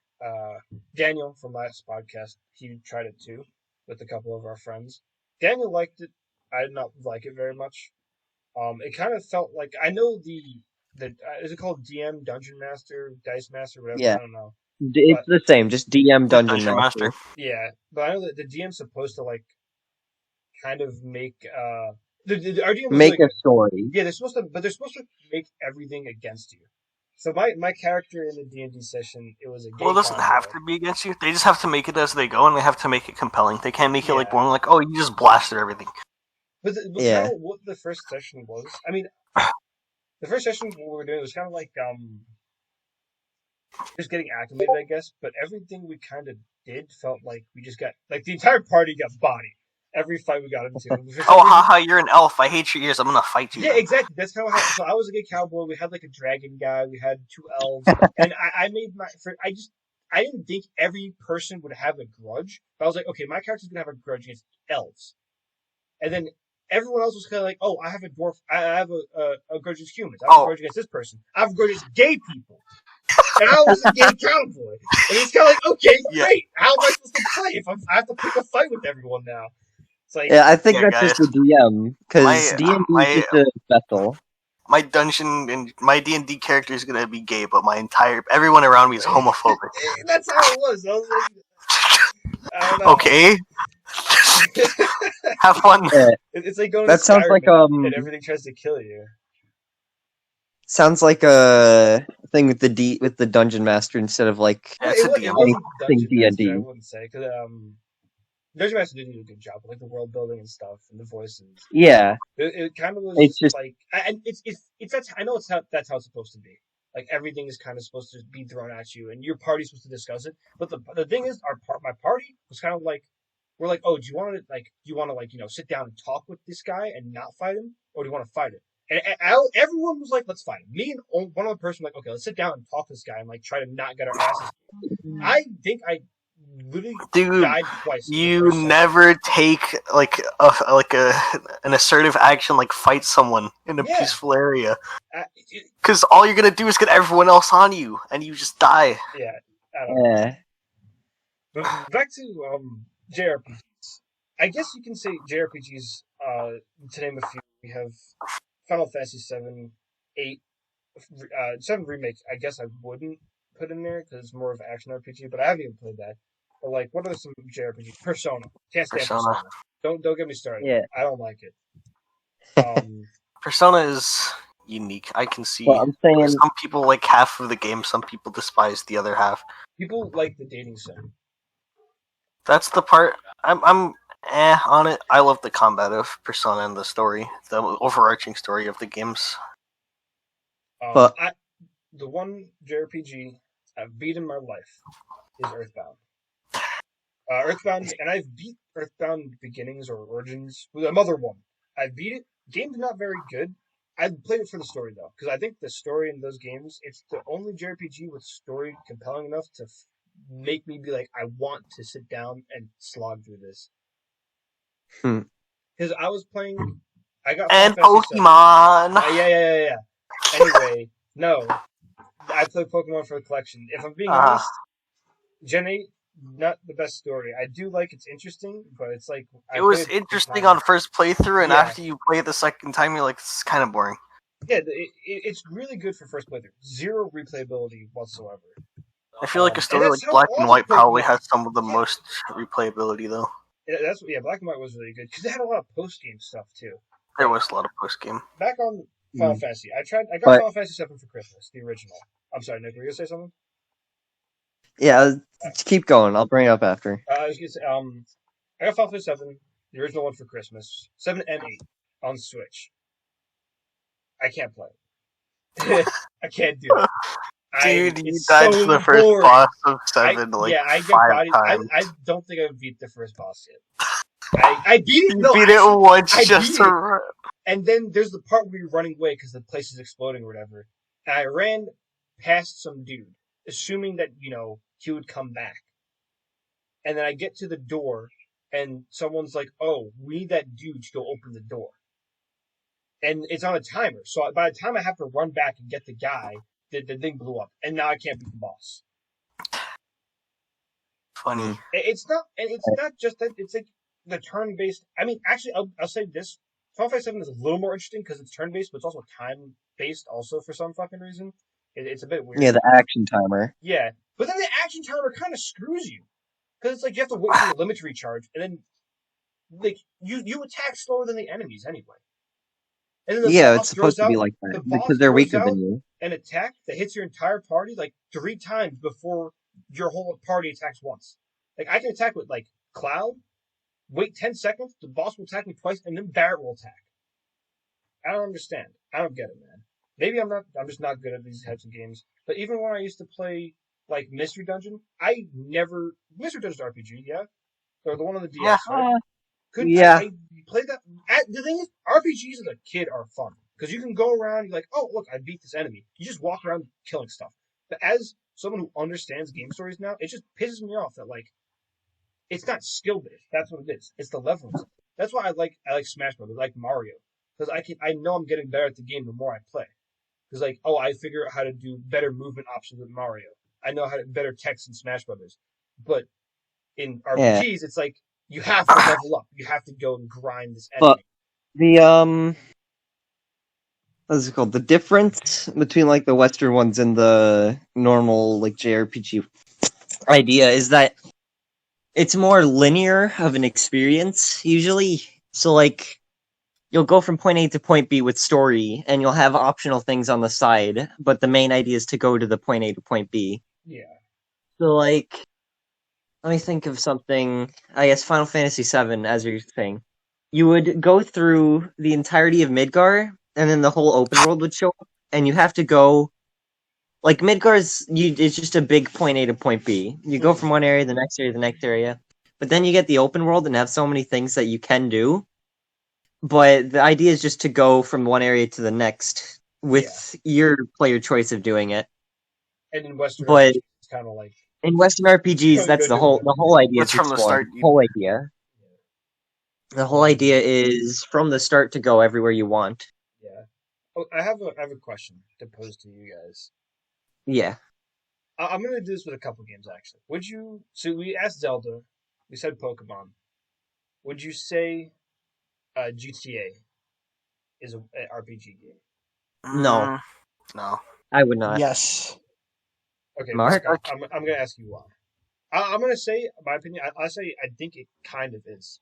Daniel from last podcast, he tried it too with a couple of our friends. Daniel liked it. I did not like it very much. It kind of felt like I know the is it called DM, Dungeon Master, Dice Master, whatever? Yeah. I don't know. It's the same, just DM Dungeon Master. Yeah, but I know that the DM's supposed to like kind of make our DM make a story. Yeah, they're supposed to make everything against you. So my character in the D&D session, it was a gay Well, it doesn't have to be against you. They just have to make it as they go, and they have to make it compelling. They can't make it like one like, oh, you just blasted everything. But kind of what the first session was. I mean, the first session what we were doing was kind of like just getting acclimated, I guess. But everything we kind of did felt like we just got like the entire party got bodied. Every fight we got into. Oh, haha, you're an elf. I hate your ears. I'm gonna fight you. Yeah, exactly. That's kind of how. So I was a gay cowboy. We had like a dragon guy. We had 2 elves, and I made I didn't think every person would have a grudge, but I was like, okay, my character's gonna have a grudge against elves, and then everyone else was kind of like, oh, I have a dwarf, I have a grudge against humans, I have a grudge against this person, I have a grudge against gay people. And I was a gay cowboy. And it's kind of like, okay, great. How am I supposed to play if I have to pick a fight with everyone now? It's like, Yeah, I think that's guys, just the DM, because my D&D is just a vessel. my dungeon and my D&D character is gonna be gay, but everyone around me is homophobic. That's how it was. I was like, I don't know. Okay. Have fun. Yeah, It's like going that to sounds Skyrim like and everything tries to kill you. sounds like a thing with the dungeon master instead of like Yeah, it's a It DM. wasn't Dungeon D&D. Master, I wouldn't say, because Dungeon Master did do a good job with like the world building and stuff and the voices. Yeah, It kind of was it's just like, and it's that's I know that's how it's supposed to be. Like everything is kind of supposed to be thrown at you, and your party's supposed to discuss it. But the thing is, my party was kind of like, we're like, oh, do you want to like sit down and talk with this guy and not fight him, or do you want to fight him? And everyone was like, let's fight him. Me and one other person were like, okay, let's sit down and talk to this guy and like try to not get our asses. I think I literally died twice. You never take like an assertive action like fight someone in a peaceful area, because all you're gonna do is get everyone else on you and you just die. Yeah, I don't know. But back to JRPGs. I guess you can say JRPGs. To name a few, we have Final Fantasy 7, 8, 7 remake. I guess I wouldn't put in there because it's more of an action RPG, but I haven't even played that. But like, what are some JRPGs? Persona. Can't stand Persona. Don't get me started. Yeah. I don't like it. Persona is unique. I can see. Well, I'm saying some people like half of the game. Some people despise the other half. People like the dating sim. That's the part I'm on it. I love the combat of Persona and the story, the overarching story of the games. But the one JRPG I've beat in my life is Earthbound. Earthbound, and I've beat Earthbound Beginnings or Origins with another one. I beat it. Game's not very good. I played it for the story though, because I think the story in those games, it's the only JRPG with story compelling enough to make me be like, I want to sit down and slog through this. Because I was playing, I got and Pokemon. Yeah. Anyway, no, I played Pokemon for the collection. If I'm being honest, Gen 8, not the best story. I do like it's interesting, but it's like it was interesting on first playthrough, and after you play it the second time, you're like, this is kind of boring. Yeah, it's really good for first playthrough. Zero replayability whatsoever. I feel like a story like Black and White probably has some of the most replayability, though. Yeah, Black and White was really good because it had a lot of post game stuff too. There was a lot of post game. Back on Final Fantasy, I got Final Fantasy 7 for Christmas, the original. I'm sorry, Nick, were you gonna say something? Yeah, keep going. I'll bring it up after. I was gonna say, I got Final Fantasy 7, the original one for Christmas, 7 and 8 on Switch. I can't play it. I can't do it. Dude, you died to the first boss of 7 I 5 times. I don't think I've beat the first boss yet. I beat it. You beat it once just to... And then there's the part where you're running away because the place is exploding or whatever. And I ran past some dude, assuming that, he would come back. And then I get to the door, and someone's like, oh, we need that dude to go open the door. And it's on a timer. So by the time I have to run back and get the guy, the thing blew up. And now I can't beat the boss. Funny. It's not just that. It's like the turn-based. I mean, actually, I'll say this. Final Fantasy 7 is a little more interesting because it's turn-based, but it's also time-based also for some fucking reason. It's a bit weird. Yeah, the action timer. Yeah, but then the action timer kind of screws you. Because it's like you have to wait for your limit to recharge, and then like you attack slower than the enemies anyway. And then the it's supposed to be like that because they're weaker than you. An attack that hits your entire party like 3 times before your whole party attacks once. Like I can attack with like Cloud, wait 10 seconds, the boss will attack me twice, and then Barret will attack. I don't understand. I don't get it, man. Maybe I'm just not good at these types of games. But even when I used to play like Mystery Dungeon, Mystery Dungeon's RPG, yeah? Or the one on the DS, right? I played that. The thing is, RPGs as a kid are fun. Because you can go around, you're like, oh, look, I beat this enemy. You just walk around killing stuff. But as someone who understands game stories now, it just pisses me off that, like, it's not skill-based. That's what it is. It's the levels. That's why I like Smash Bros. I like Mario because I know I'm getting better at the game the more I play. Because like, oh, I figure out how to do better movement options with Mario. I know how to better text in Smash Brothers. But in Yeah, RPGs, it's like you have to level up. You have to go and grind this but enemy. the what's it called? The difference between like the Western ones and the normal like JRPG idea is that it's more linear of an experience usually. So like you'll go from point A to point B with story, and you'll have optional things on the side, but the main idea is to go to the point A to point B. Yeah. So like, let me think of something. I guess Final Fantasy VII, as you're saying, you would go through the entirety of Midgar, and then the whole open world would show up, and you have to go. Like Midgar's, it's just a big point A to point B. You go from one area to the next area to the next area, but then you get the open world and have so many things that you can do. But the idea is just to go from one area to the next with your player choice of doing it. And in Western But RPGs, it's kind of like in Western RPGs, that's go do whatever. the whole idea It's is from the explore. start. The whole idea. The whole idea is from the start to go everywhere you want. Yeah. Oh, I have a question to pose to you guys. Yeah. I'm gonna do this with a couple games actually. Would you? So we asked Zelda. We said Pokemon. Would you say GTA is an RPG game? No. No. I would not. Yes. Okay, Mark? Mark, I'm gonna ask you why. I'm gonna say my opinion. I say I think it kind of is.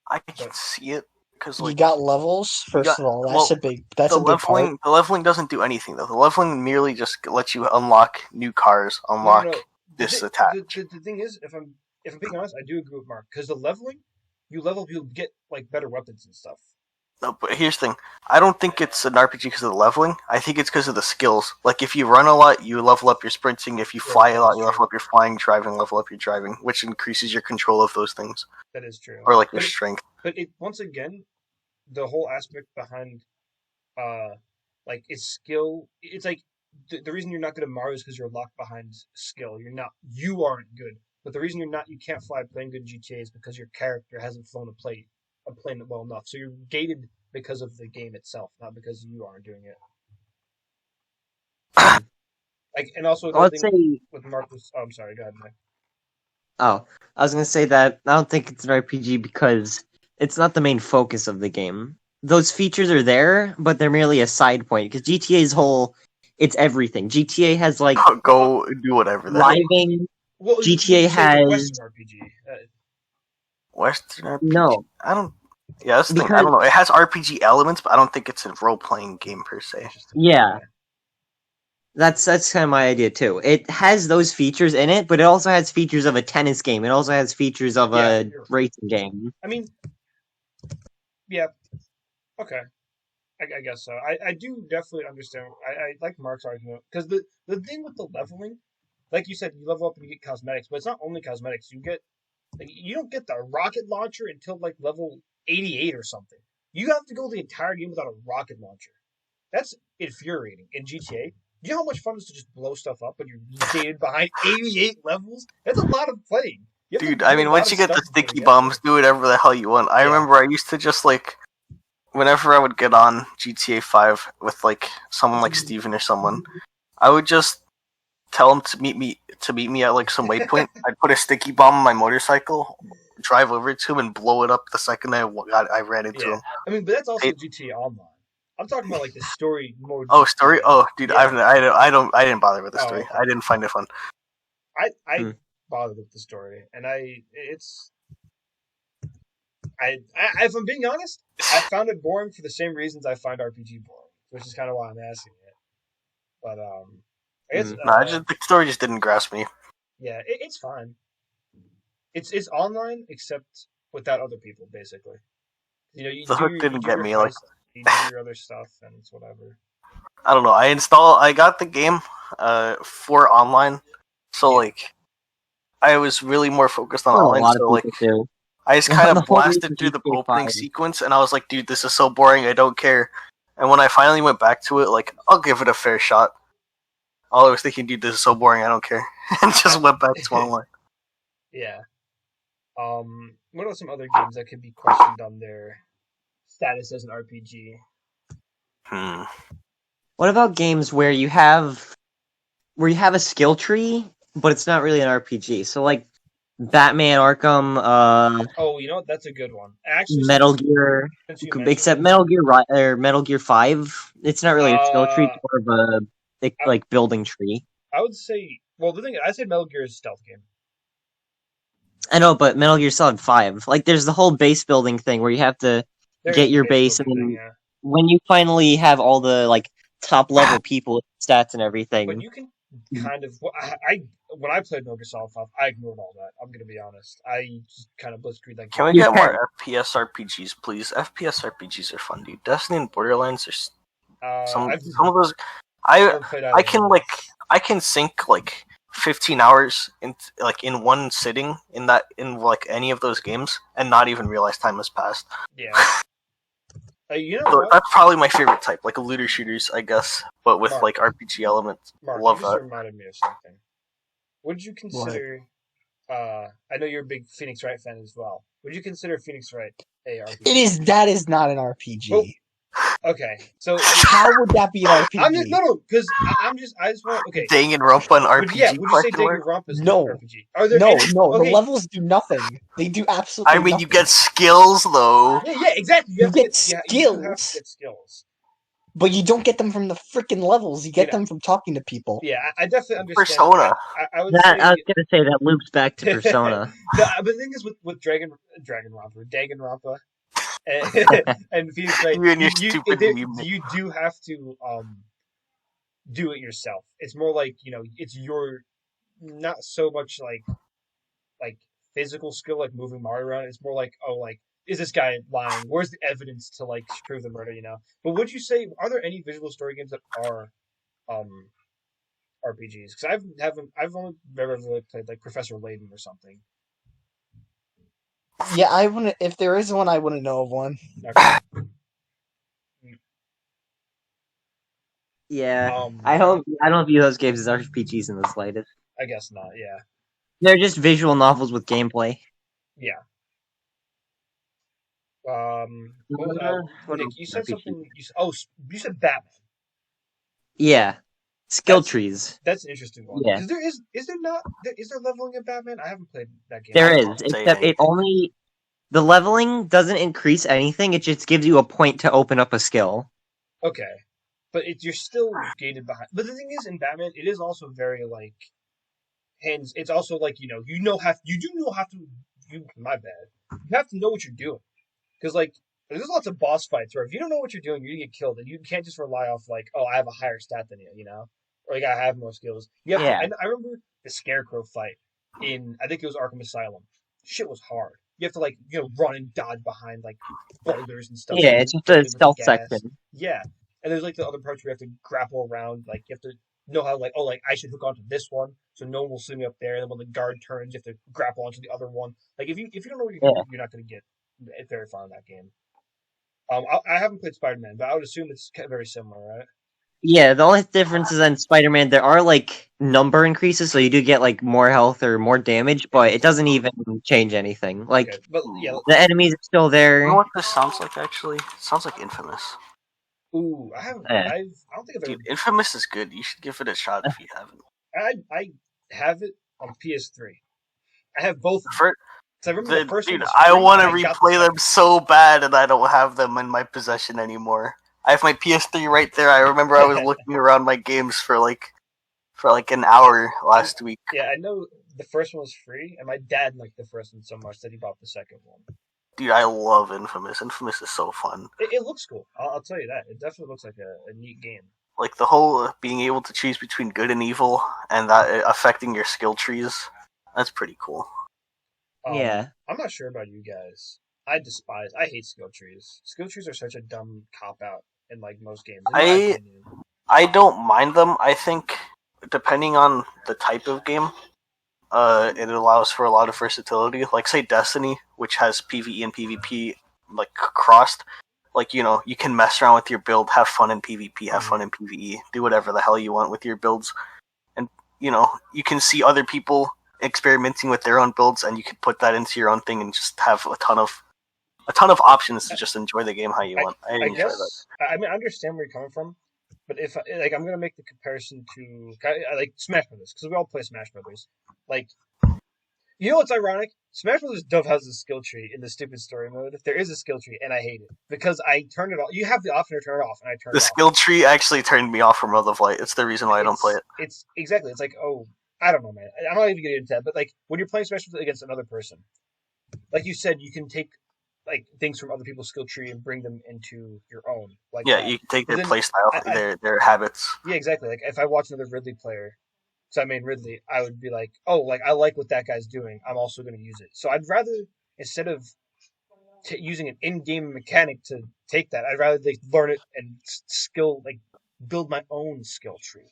I can see it because You like got levels. First of all, that's the a big part. leveling doesn't do anything though. The leveling merely just lets you unlock new cars, unlock No. this attack. The thing is, if I'm being honest, I do agree with Mark because the leveling, you level, you get like better weapons and stuff. No, but here's the thing. I don't think it's an RPG because of the leveling. I think it's because of the skills. Like, if you run a lot, you level up your sprinting. If you fly a lot, you level up your flying. Driving, level up your driving, which increases your control of those things. That is true. Or, like, your strength. But it once again, the whole aspect behind, like, it's skill. It's like, the reason you're not good at Mario is because you're locked behind skill. You aren't good. But the reason you can't fly playing good GTA is because your character hasn't flown a plane well enough. So you're gated because of the game itself, not because you aren't doing it. Like, and also Let's say with Marcus. Oh, I'm sorry. Go ahead, Mike. Oh, I was gonna say that I don't think it's an RPG because it's not the main focus of the game. Those features are there, but they're merely a side point. Because GTA's whole, it's everything. GTA has like Go do whatever. driving. Well, GTA has Western RPG. Western RPG. No. I don't. Yeah, that's the thing. I don't know. It has RPG elements, but I don't think it's a role playing game per se. Yeah. That's kind of my idea too. It has those features in it, but it also has features of a tennis game. It also has features of a racing game. I mean, yeah, okay, I guess so. I do definitely understand. I like Mark's argument because the thing with the leveling, like you said, you level up and you get cosmetics, but it's not only cosmetics. You don't get the rocket launcher until like level 88 or something. You have to go the entire game without a rocket launcher. That's infuriating in GTA. Do you know how much fun it is to just blow stuff up when you're gated behind 88 levels? That's a lot of playing. Dude, I mean, once you get the sticky bombs, do whatever the hell you want. I remember I used to just, like, whenever I would get on GTA 5 with, like, someone like Steven or someone, I would just tell him to meet me at, like, some waypoint. I'd put a sticky bomb on my motorcycle, drive over to him, and blow it up the second I ran into him. I mean, but that's also GTA Online. I'm talking about like the story mode. Oh, story! Oh, dude, I didn't bother with the story. Okay. I didn't find it fun. I bothered with the story, and if I'm being honest, I found it boring for the same reasons I find RPG boring, which is kind of why I'm asking it. But I guess the story just didn't grasp me. Yeah, it's fine. It's online except without other people, basically. You know, the hook didn't get me. Like, you do your other stuff, and it's whatever. I don't know. I got the game for online, so like I was really more focused on online. So like I just kind of blasted through the opening sequence, and I was like, dude, this is so boring. I don't care. And when I finally went back to it, like, I'll give it a fair shot. All I was thinking, dude, this is so boring. I don't care, and just went back to online. Yeah. What are some other games that could be questioned on their status as an RPG? Hmm. What about games where you have a skill tree, but it's not really an RPG? So like Batman Arkham, Oh, you know what? That's a good one. Actually, Metal Gear, since you mentioned except it, Metal Gear 5. It's not really a skill tree; uh, it's more of a I, like building tree. I would say, well, the thing I said Metal Gear is a stealth game. I know, but Metal Gear Solid 5, like there's the whole base building thing where you have to There is get a your base base, and building thing, then yeah. when you finally have all the like top level people with stats and But everything. you can kind of. Well, I when I played Metal Gear Solid 5, I ignored all that. I'm gonna be honest. I just kind of blitzkrieg that Can game. we You get can. more FPS RPGs, please? FPS RPGs are fun, dude. Destiny and Borderlands are some I've some of those. I never played I either can of like those. I can sink like 15 hours in one sitting in like any of those games and not even realize time has passed. Yeah. You know So what, that's probably my favorite type, like looter shooters, I guess, but with Mark? like RPG elements. Mark, you Love just that. reminded me of something. Would you What? consider? I know you're a big Phoenix Wright fan as well. Would you consider Phoenix Wright a It RPG? is that is not an Well, RPG. okay. So How would that be an I'm just RPG? no, because I just want okay. Danganronpa an Would yeah? RPG? Would you say Question mark. Danganronpa is an No, RPG? Are there no, any? no. The Okay, levels do nothing. They do I absolutely mean, you nothing. get skills though. yeah, exactly. You You have to get get yeah, you do have to skills, get skills. but you don't get them from the freaking levels. You You get know, them from talking to people. yeah, I definitely understand. Persona. I would That I was say gonna say that loops back to no. Persona. But the thing is with Dragon Danganronpa, and Phoenix Wright, You and your stupid meme. you do have to do it yourself. It's more like it's your not so much like physical skill, like moving Mario around. It's more like, oh, like is this guy lying? Where's the evidence to like prove the murder? But would you say are there any visual story games that are um RPGs? Because I've only ever really played like Professor Layton or something. Yeah, I wouldn't. If there is one, I wouldn't know of one. Okay. Yeah, Um, I don't view those games as RPGs in the slightest. I guess not. Yeah. They're just visual novels with gameplay. Yeah. What Nick, else you is said RPG? something. You said Batman. Yeah, skill trees. That's an interesting one. Yeah, Because is there not is there leveling in Batman? I haven't played that game. there I is. didn't say Except it anything. only the leveling doesn't increase anything. It just gives you a point to open up a skill. Okay, but you're still gated behind. But the thing is, in Batman, it is also very like hands. It's also like you do know how to my bad. You have to know what you're doing because like there's lots of boss fights where if you don't know what you're doing, you're gonna get killed, and you can't just rely off like, oh, I have a higher stat than you, or like I have more skills. You have to. Yeah, I remember the Scarecrow fight in I think it was Arkham Asylum. Shit was hard. You have to like run and dodge behind like boulders and stuff so yeah. you It's can just get a away with the stealth gas. section. Yeah, and there's like the other parts where you have to grapple around. Like you have to know how like like I should hook onto this one so no one will see me up there. And then when the guard turns, you have to grapple onto the other one. Like if you don't know what you're Yeah. doing, you're not gonna get very far in that game. I haven't played Spider Man, but I would assume it's very similar, right? Yeah, the only difference is in Spider-Man there are like number increases, so you do get like more health or more damage, but it doesn't even change anything. Okay, Like but yeah. the enemies are still You know there. what this sounds like? Actually, it sounds like Infamous. Ooh, I haven't. Eh. I don't think I've ever. Dude, Infamous is good. You should give it a shot if you haven't. I have it on PS3. I have both. For, I remember the first dude, one was I free, want to and I got the replay them second. so bad, and I don't have them in my possession anymore. I have my PS3 right there. I remember I was looking around my games for like an hour last week. Yeah, I know the first one was free, and my dad liked the first one so much that he bought the second one. Dude, I love Infamous. Infamous is so fun. It looks cool. I'll tell you that. It definitely looks like a neat game. Like the whole being able to choose between good and evil, and that affecting your skill trees. That's pretty cool. Yeah. I'm not sure about you guys. I hate skill trees. Skill trees are such a dumb cop out in like most games. In my opinion. I don't mind them. I think depending on the type of game, it allows for a lot of versatility. Like say Destiny, which has PvE and PvP like crossed. Like you can mess around with your build, have fun in PvP, have fun in PvE, do whatever the hell you want with your builds, and you can see other people experimenting with their own builds, and you could put that into your own thing and just have a ton of options to just enjoy the game how you want. I enjoy guess that. I mean I understand where you're coming from, but if like I'm gonna make the comparison to like Smash Brothers because we all play Smash Brothers. Like, you know what's ironic? Smash Brothers Dove has a skill tree in the stupid story mode. There is a skill tree, and I hate it because I turned it off. You have the option to turn it off, and I turned The it off. skill tree actually turned me off from World of Light. It's the reason why I don't play it. It's exactly. It's like, oh, I don't know, man. I'm not even getting into that. But like when you're playing Smash Brothers against another person, like you said, you can take like things from other people's skill tree and bring them into your own. Like Yeah, you can take their playstyle, their habits. Yeah, exactly. Like if I watch another Ridley player, so I mean Ridley, I would be like, oh, like I like what that guy's doing. I'm also going to use it. So I'd rather, instead of using an in-game mechanic to take that, I'd rather they learn it and build my own skill tree.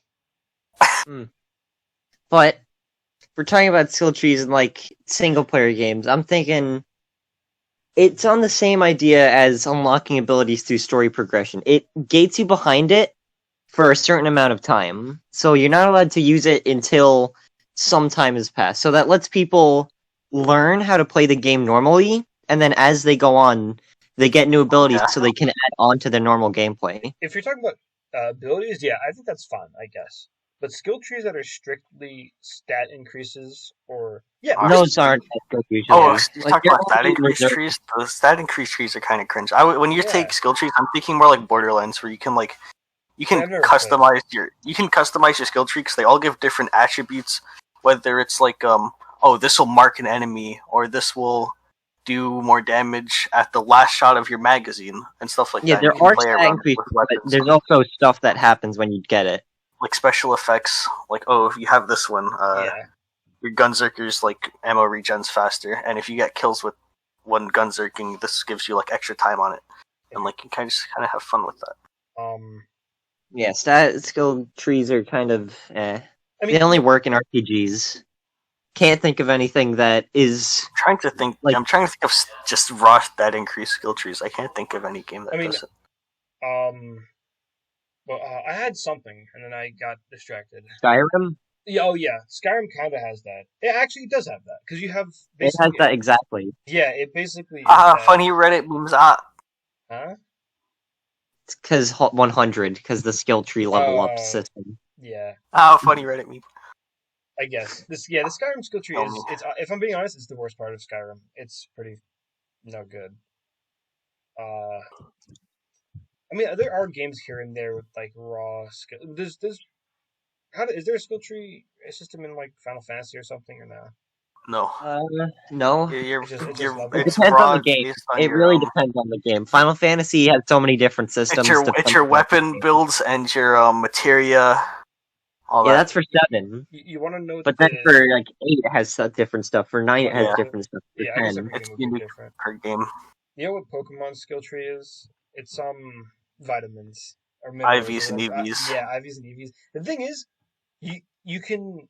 But we're talking about skill trees in like single player games. I'm thinking it's on the same idea as unlocking abilities through story progression. It gates you behind it for a certain amount of time. So you're not allowed to use it until some time has passed. So that lets people learn how to play the game normally, and then as they go on, they get new abilities so they can add on to their normal gameplay. If you're talking about abilities, yeah, I think that's fun, I guess. But skill trees that are strictly stat increases, or those aren't skill trees. Oh, you're talking about stat increase trees? The stat increase trees are kind of cringe. When you take skill trees, I'm thinking more like Borderlands, where you can customize your skill tree because they all give different attributes. Whether it's like this will mark an enemy, or this will do more damage at the last shot of your magazine and stuff like that. Yeah, there are stat increases, but there's also stuff that happens when you get it. Like special effects, like if you have this one, your Gunzerker's like ammo regens faster, and if you get kills with one Gunzerking, this gives you like extra time on it, and like you kind of have fun with that. Yeah, stat skill trees are kind of they only work in RPGs. Can't think of anything that is. I'm trying to think of just raw stat increase skill trees. I can't think of any game that does it. Well, I had something, and then I got distracted. Skyrim? Yeah, Skyrim kind of has that. It actually does have that, because you have... It has that exactly. Yeah, it basically... funny Reddit memes. Huh? It's because 100, because the skill tree level up system. Yeah. Funny Reddit meme. I guess. The Skyrim skill tree is... if I'm being honest, it's the worst part of Skyrim. It's pretty... not good. I mean, there are games here and there with like raw skill. Is there a skill tree system in like Final Fantasy or something or no? No. No. It depends on the game. It really depends on the game. Final Fantasy has so many different systems. It's your weapon builds and your materia. That's for 7. You want to know? But then for like 8, it has different stuff. For 9, it has different stuff. For 10, it's unique per game. You know what Pokemon skill tree is? It's vitamins or IVs and EVs. Yeah, IVs and EVs. The thing is, you can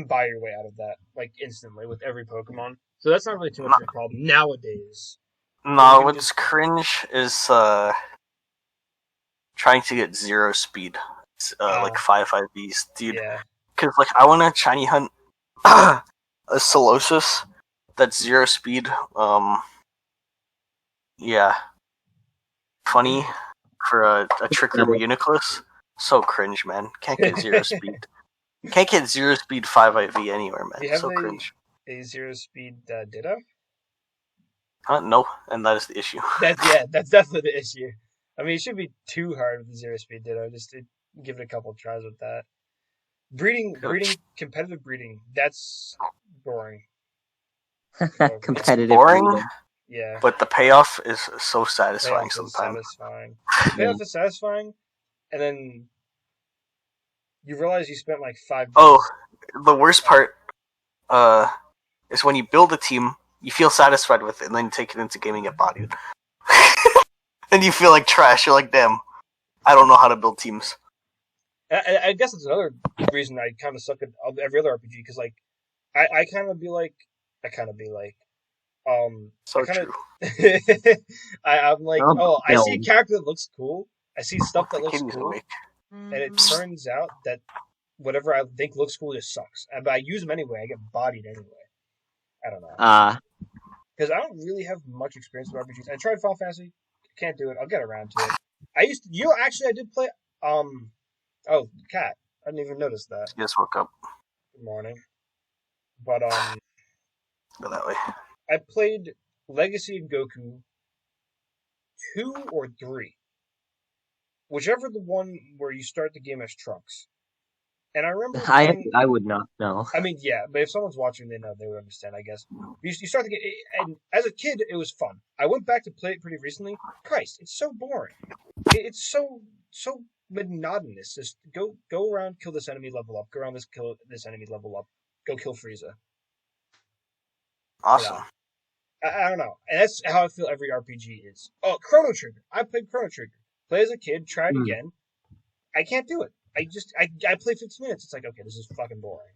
buy your way out of that like instantly with every Pokemon. So that's not really too much of a problem nowadays. No, what's cringe is trying to get 0 speed. Like 5 IVs, dude. Because like I want to shiny hunt a Solosis that's 0 speed. Funny for a Trick Room Uniclus. So cringe, man. Can't get 0 speed. Can't get 0 speed 5 IV anywhere, man. So cringe. A 0 speed Ditto? No, and that is the issue. That's definitely the issue. I mean, it should be too hard with the 0 speed Ditto. Just to give it a couple of tries with that. Competitive breeding. That's boring. Competitive boring. breeding. Yeah. But the payoff is so satisfying sometimes. The payoff is satisfying, and then you realize you spent like 5 days. Oh, the worst part is when you build a team, you feel satisfied with it, and then you take it into gaming and get bodied. And you feel like trash. You're like, damn, I don't know how to build teams. I guess that's another reason I kind of suck at every other RPG, because like, I kind of be like, so true. I'm like, I see a character that looks cool. I see stuff that looks cool, and it turns out that whatever I think looks cool just sucks. But I use them anyway. I get bodied anyway. I don't know. Because I don't really have much experience with RPGs. I tried Final Fantasy. Can't do it. I'll get around to it. Actually, I did play. Oh, cat. I didn't even notice that. Just woke up. Good morning. But Go that way. I played Legacy of Goku 2 or 3, whichever the one where you start the game as Trunks. And I remember playing, I would not know. I mean, yeah, but if someone's watching, they know, they would understand, I guess. You start the game, and as a kid, it was fun. I went back to play it pretty recently. Christ, it's so boring. It's so monotonous. Just go around, kill this enemy, level up. Go around kill this enemy, level up. Go kill Frieza. Awesome. I don't know. And that's how I feel every RPG is. Oh, Chrono Trigger. I played Chrono Trigger. Play as a kid, tried again. I can't do it. I played 15 minutes. It's like, okay, this is fucking boring.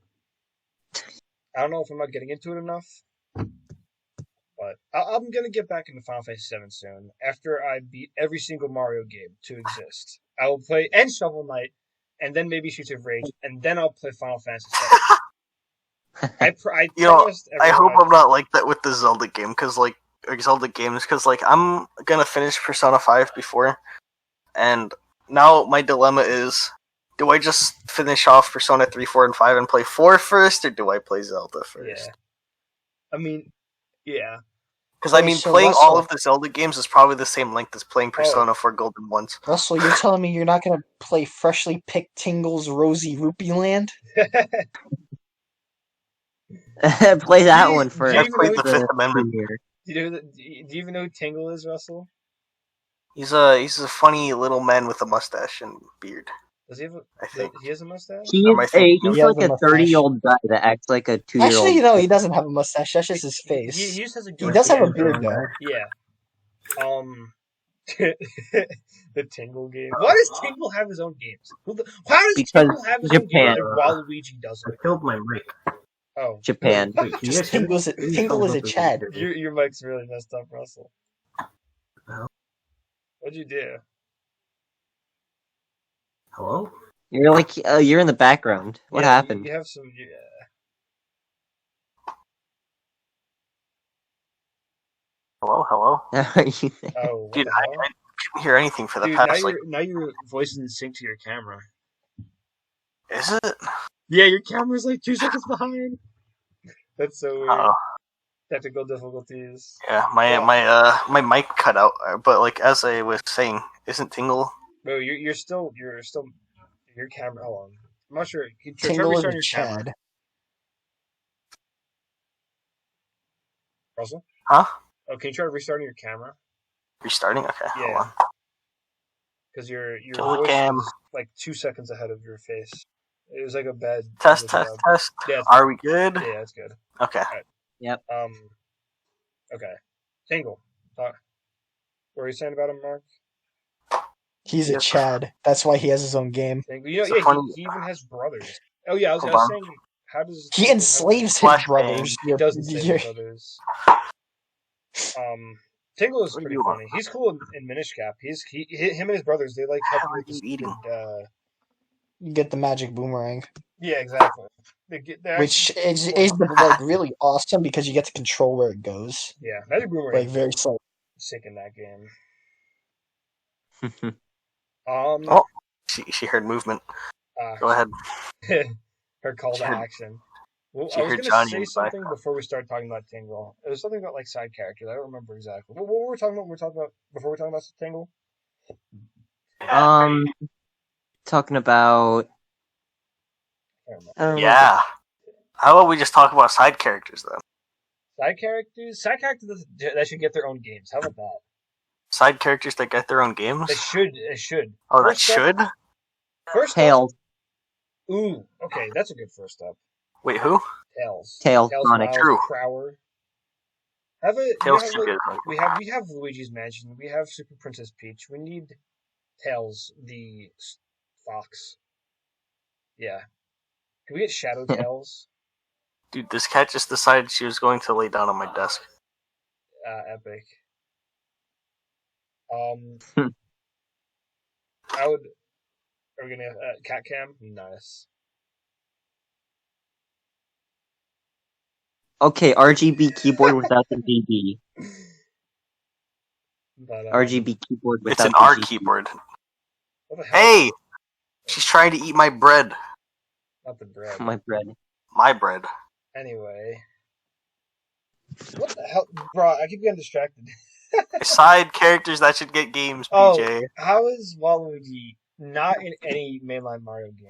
I don't know if I'm not getting into it enough. But I'm going to get back into Final Fantasy VII soon. After I beat every single Mario game to exist. I will play and Shovel Knight, and then maybe Streets of Rage, and then I'll play Final Fantasy VII. I hope I'm not like that with the Zelda game, Zelda games, because I'm gonna finish Persona 5 before, and now my dilemma is, do I just finish off Persona 3, 4, and 5 and play 4 first, or do I play Zelda first? Yeah. I mean, yeah. Because playing Russell, all of the Zelda games is probably the same length as playing Persona 4 Golden once. Russell, you're telling me you're not gonna play freshly picked Tingle's Rosy Rupee Land? Play that one first. I played the Fifth Amendment. Do you even know who Tingle is, Russell? He's a funny little man with a mustache and beard. Does he have I think he has a mustache? He's like a 30-year-old guy that acts like a 2-year-old. Actually, no, he doesn't have a mustache. That's just his face. He just has a he does have a beard, though. Yeah. The Tingle game. Why does Tingle have his own games? How does Tingle have his own games and Waluigi doesn't? I killed my mic. Oh, Japan. Tingle is a Chad. Your mic's really messed up, Russell. Well, What'd you do? hello? You're you're in the background. What happened? You have some. Hello. Oh, Dude, I couldn't hear anything for the past. Now your voice is in sync to your camera. Is it? Yeah, your camera's like 2 seconds behind. That's so weird. Technical difficulties. Yeah, my mic cut out. But as I was saying, isn't Tingle? No, you're still your camera. Hold on. I'm not sure. Tingle is a Chad. Russell? Huh? Oh, can you try restarting your camera? Restarting? Okay, Yeah. hold on. Because your voice is like 2 seconds ahead of your face. It was like a bad test. Yeah, Are we good? Yeah, it's good. Okay. Right. Yep. Okay. Tingle. What were you saying about him, Mark? He's a Chad. That's why he has his own game. Tingle. He even has brothers. Oh yeah, I was saying, how does he enslaves his brothers? He does enslave his brothers. Tingle is pretty funny. He's cool in Minish Cap. Him and his brothers, they help with the eating. You get the magic boomerang. Yeah, exactly. Which is really awesome because you get to control where it goes. Yeah, magic boomerang. Very slow. Sick in that game. She heard movement. Go ahead. Her call to action. Well, she I was heard going to say something before we started talking about Tingle. It was something about side characters. I don't remember exactly. What were we talking about? Before we were talking about Tingle. Talking about. Yeah. How about we just talk about side characters then? Side characters that should get their own games. How about that? Side characters that get their own games? They should. Oh, that should? First Tails. Ooh, okay, that's a good first step. Wait, who? Tails, Sonic. True. Prower. Tails too good. We have Luigi's Mansion. We have Super Princess Peach. We need Tails, the fox. Yeah. Can we get Shadow Tails? Dude, this cat just decided she was going to lay down on my desk. Epic. I would. Are we gonna cat cam? Nice. Okay, RGB keyboard without the GB. But RGB keyboard It's without an the R GB. keyboard. what the hell? Hey! She's trying to eat my bread. Not the bread. My bread. My bread. Anyway. What the hell? Bro, I keep getting distracted. Side characters that should get games, Oh, PJ. how is Waluigi not in any mainline Mario game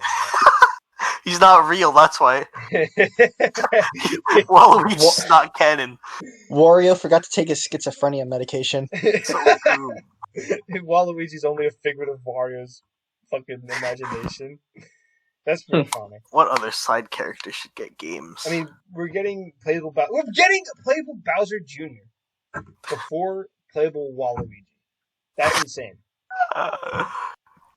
He's not real, that's why. yet? Waluigi's not canon. Wario forgot to take his schizophrenia medication. So true. Waluigi's only a figment of Wario's fucking imagination. That's pretty funny. What other side characters should get games? I mean, we're getting playable Bowser Jr. before playable Waluigi. That's insane.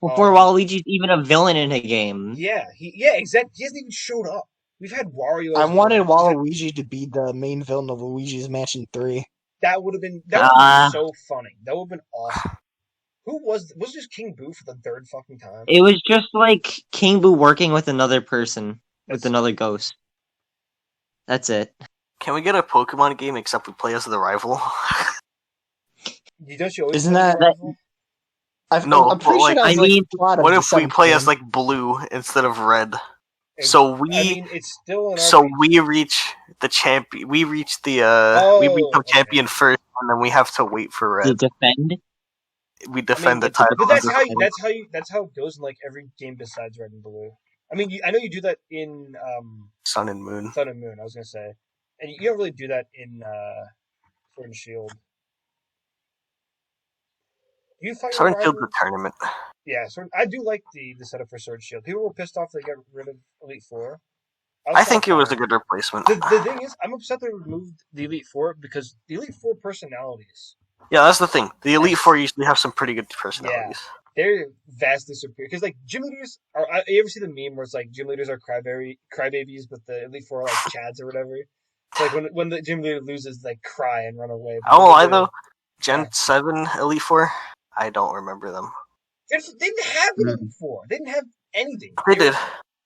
Before Waluigi's even a villain in a game. Yeah, exactly. He hasn't even showed up. We've had Wario. I as wanted villain. Waluigi to be the main villain of Luigi's Mansion 3. That would have been so funny. That would have been awesome. Who was just King Boo for the third fucking time? It was just like King Boo working with another person, with another ghost. That's it. Can we get a Pokemon game except we play as the rival? Don't you always Isn't play that- the rival? No, I'm pretty but, sure that was I like mean, the plot of What the if we seventh play game. as like blue instead of red? So we I mean, it's still an So RPG. we reach the champion. We reach the we become okay. champion first, and then we have to wait for To red. defend. We defend the but title. But that's how it goes in like every game besides Red and Blue. I mean, I know you do that in Sun and Moon. Sun and Moon. I was gonna say, and you don't really do that in Sword and Shield. You fight Sword and your Shield's rival? the tournament. Yeah, I do like the setup for Sword and Shield. People were pissed off they got rid of Elite Four. I think it was a good replacement. The thing is, I'm upset they removed the Elite Four because the Elite Four personalities, Yeah, that's the thing. The Elite Four usually have some pretty good personalities. they're vastly superior. Because like gym leaders are, you ever see the meme where it's like gym leaders are crybabies, but the Elite Four are like chads or whatever. It's like when the gym leader loses, like cry and run away. I won't lie though. Gen 7 Elite Four, I don't remember them. They didn't have Elite Four. They didn't have anything. They did.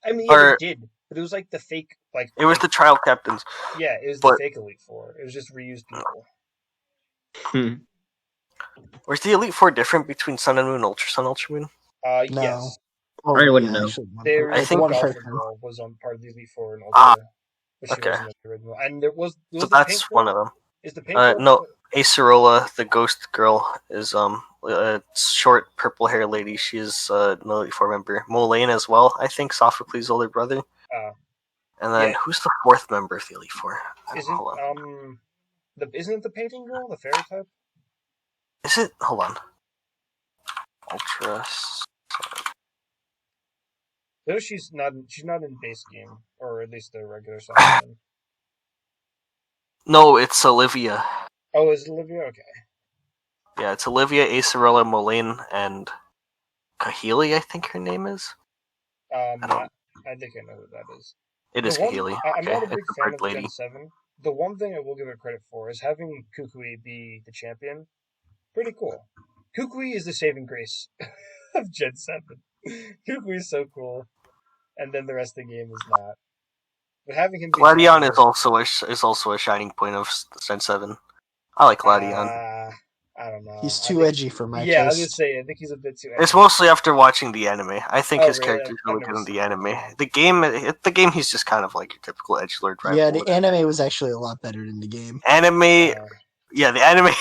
I mean, Or- they did, but it was like the fake, like It was the trial captains. yeah, it was but- the fake Elite Four. It was just reused people. Was the Elite Four different between Sun and Moon, Ultra Sun, Ultra Moon? No. Yes. Oh, I wouldn't know. actually, one They person. were, I It's think- one Golfer person. Girl was on part of the Elite Four and Ah, Ultra. But she okay. wasn't in the original. And there was So the that's pink one girl? of them. Is the pink girl? No, Acerola, the ghost girl, is a short purple hair lady. She is an Elite Four member. Molayne as well, I think, Sophocles' older brother. And then yeah. who's the fourth member of the Elite Four? Isn't Hold on. isn't it the painting girl, the fairy type? Is it? Hold on. Ultra. No, she's not in base game, or at least the regular section. No, it's Olivia. Oh, is it Olivia? Okay. Yeah, it's Olivia, Acerola, Molayne, and Kahili, I think her name is. I think I know who that is. It is Kahili. I'm not a big it's the fan bird of lady. Gen 7. The one thing I will give it credit for is having Kukui be the champion. Pretty cool. Kukui is the saving grace of Gen 7. Kukui is so cool. And then the rest of the game is not. But having him be Gladion champion- is also a shining point of Gen 7. I like Gladion. I don't know. He's I too think- edgy for my Yeah, I was gonna taste. say, I think he's a bit too edgy. It's mostly after watching the anime. I think Oh, his really? character's I've really never good in seen the it. anime. The game, he's just kind of like your typical edgelord rival. Yeah, the anime was actually a lot better than the game. anime. Yeah, the anime.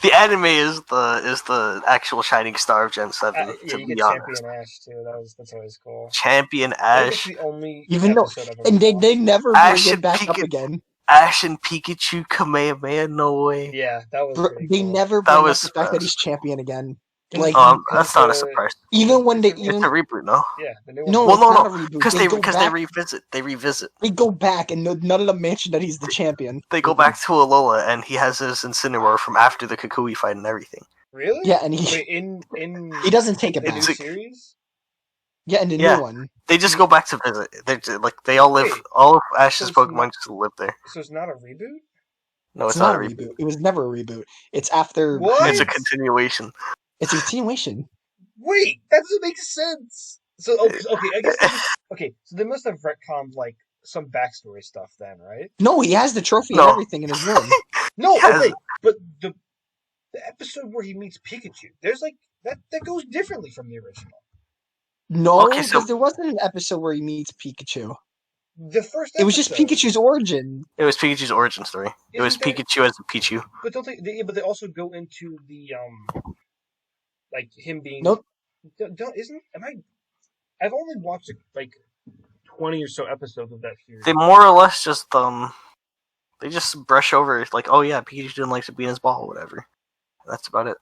The anime is the actual shining star of Gen 7. yeah, to you be get honest, Champion Ash too. That's always cool. Champion I think it's Ash, the only Even though, episode I've ever and they watched. never Ash bring it and back up Pikachu- again. Ash and Pikachu Kamehameha. No way. Yeah, that was pretty They cool. never That bring up was the fact that fast. he's champion again. Cause- Like, That's not a the- surprise. even when they it's a- It's even a reboot, no? Yeah, the new one. no, Well, it's no, not no, a reboot. Because They they revisit. They go back, and none of them mention that he's the champion. They go back to Alola, and he has his Incineroar from after the Kukui fight and everything. Really? Yeah, and he Wait, in he doesn't take it the new back. It's- series? Yeah, and the Yeah. new one. They just go back to visit. They all live. Wait, all of Ash's so it's Pokemon not- just live there. So it's not a reboot? No, it's not a reboot. It was never a reboot. It's after. What? It's a continuation. It's a continuation. Wait, that doesn't make sense. So okay, I guess they just, okay. So they must have retconned like some backstory stuff then, right? No, he has the trophy and No. everything in his room. No, Yes. okay, but the episode where he meets Pikachu, there's like that goes differently from the original. No, Okay, because so- there wasn't an episode where he meets Pikachu. The first It was just episode. Pikachu's origin. It was Pikachu's origin story. It was Isn't that- Pikachu as a Pichu. But don't but they also go into the like him being Nope. Don't isn't am I? I've only watched like 20 or so episodes of that series. They more or less just they just brush over like, oh yeah, Pikachu didn't like to be in his ball, whatever. That's about it.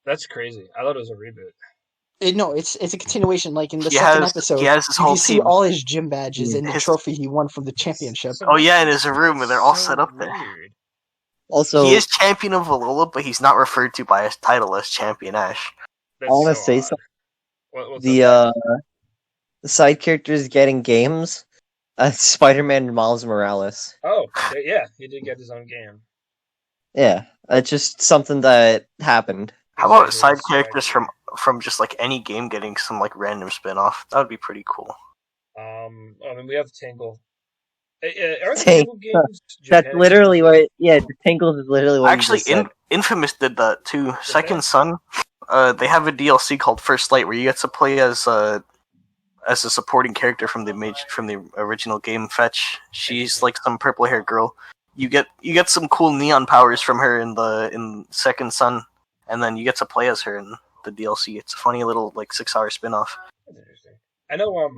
That's crazy. I thought it was a reboot. No, it's a continuation. Like in the He second has- episode, he has his you whole can see team. all his gym badges and the His- trophy he won from the championship. So Oh yeah, in that's his room, and they're all so set up there. weird. Also, He is champion of Alola, but he's not referred to by his title as Champion Ash. That's I want to so say odd. something. What's The up? the side characters getting games. Spider-Man and Miles Morales. Oh, yeah, he did get his own game. Yeah, it's just something that happened. How about Exactly, side that's characters right. from just like any game getting some like random spin-off? That would be pretty cool. I mean, we have Tingle. Aren't the Tangle. Tingle games That's Japan? literally what. Yeah, the Tingles is literally what. Actually, you just said. Infamous did that too. they? Second Son, they have a DLC called First Light where you get to play as a supporting character from the original game. Fetch. She's like some purple hair girl. You get some cool neon powers from her in Second Son, and then you get to play as her in the DLC. It's a funny little like 6-hour spin-off. That's interesting. I know.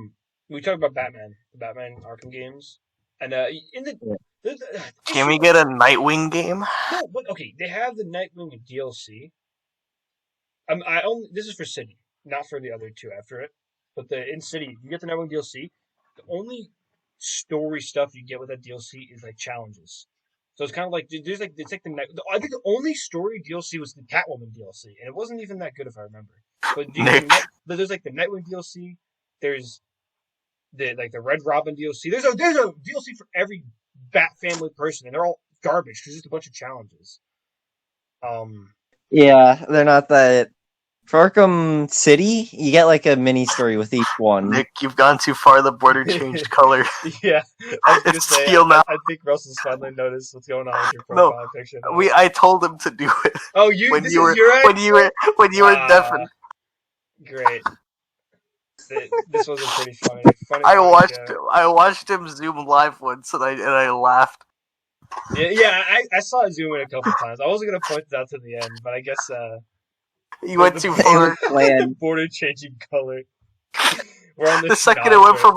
We talked about Batman, the Batman Arkham games, and in the. Yeah. Can we get a Nightwing game? No, but okay, they have the Nightwing DLC. This is for City, not for the other two after it. But in City, you get the Nightwing DLC. The only story stuff you get with that DLC is like challenges. So it's kind of like there's like it's like I think the only story DLC was the Catwoman DLC, and it wasn't even that good if I remember. But but there's like the Nightwing DLC. There's the Red Robin DLC. There's a DLC for every Bat family person, and they're all garbage because it's just a bunch of challenges. Yeah, they're not that. For Arkham City, you get like a mini story with each one. Nick, you've gone too far. The border changed color. Yeah, I was gonna It's say. steel now. I think Russell's finally noticed what's going on with your No, profile picture. I told him to do it Oh, you. when This you is were your when you were different. Great. This was a pretty funny. I watched him Zoom live once, and I laughed. Yeah. I saw it zoom in a couple times. I wasn't gonna point it out to the end, but I guess You went too It far. was planned. border changing color. We're on The second it went from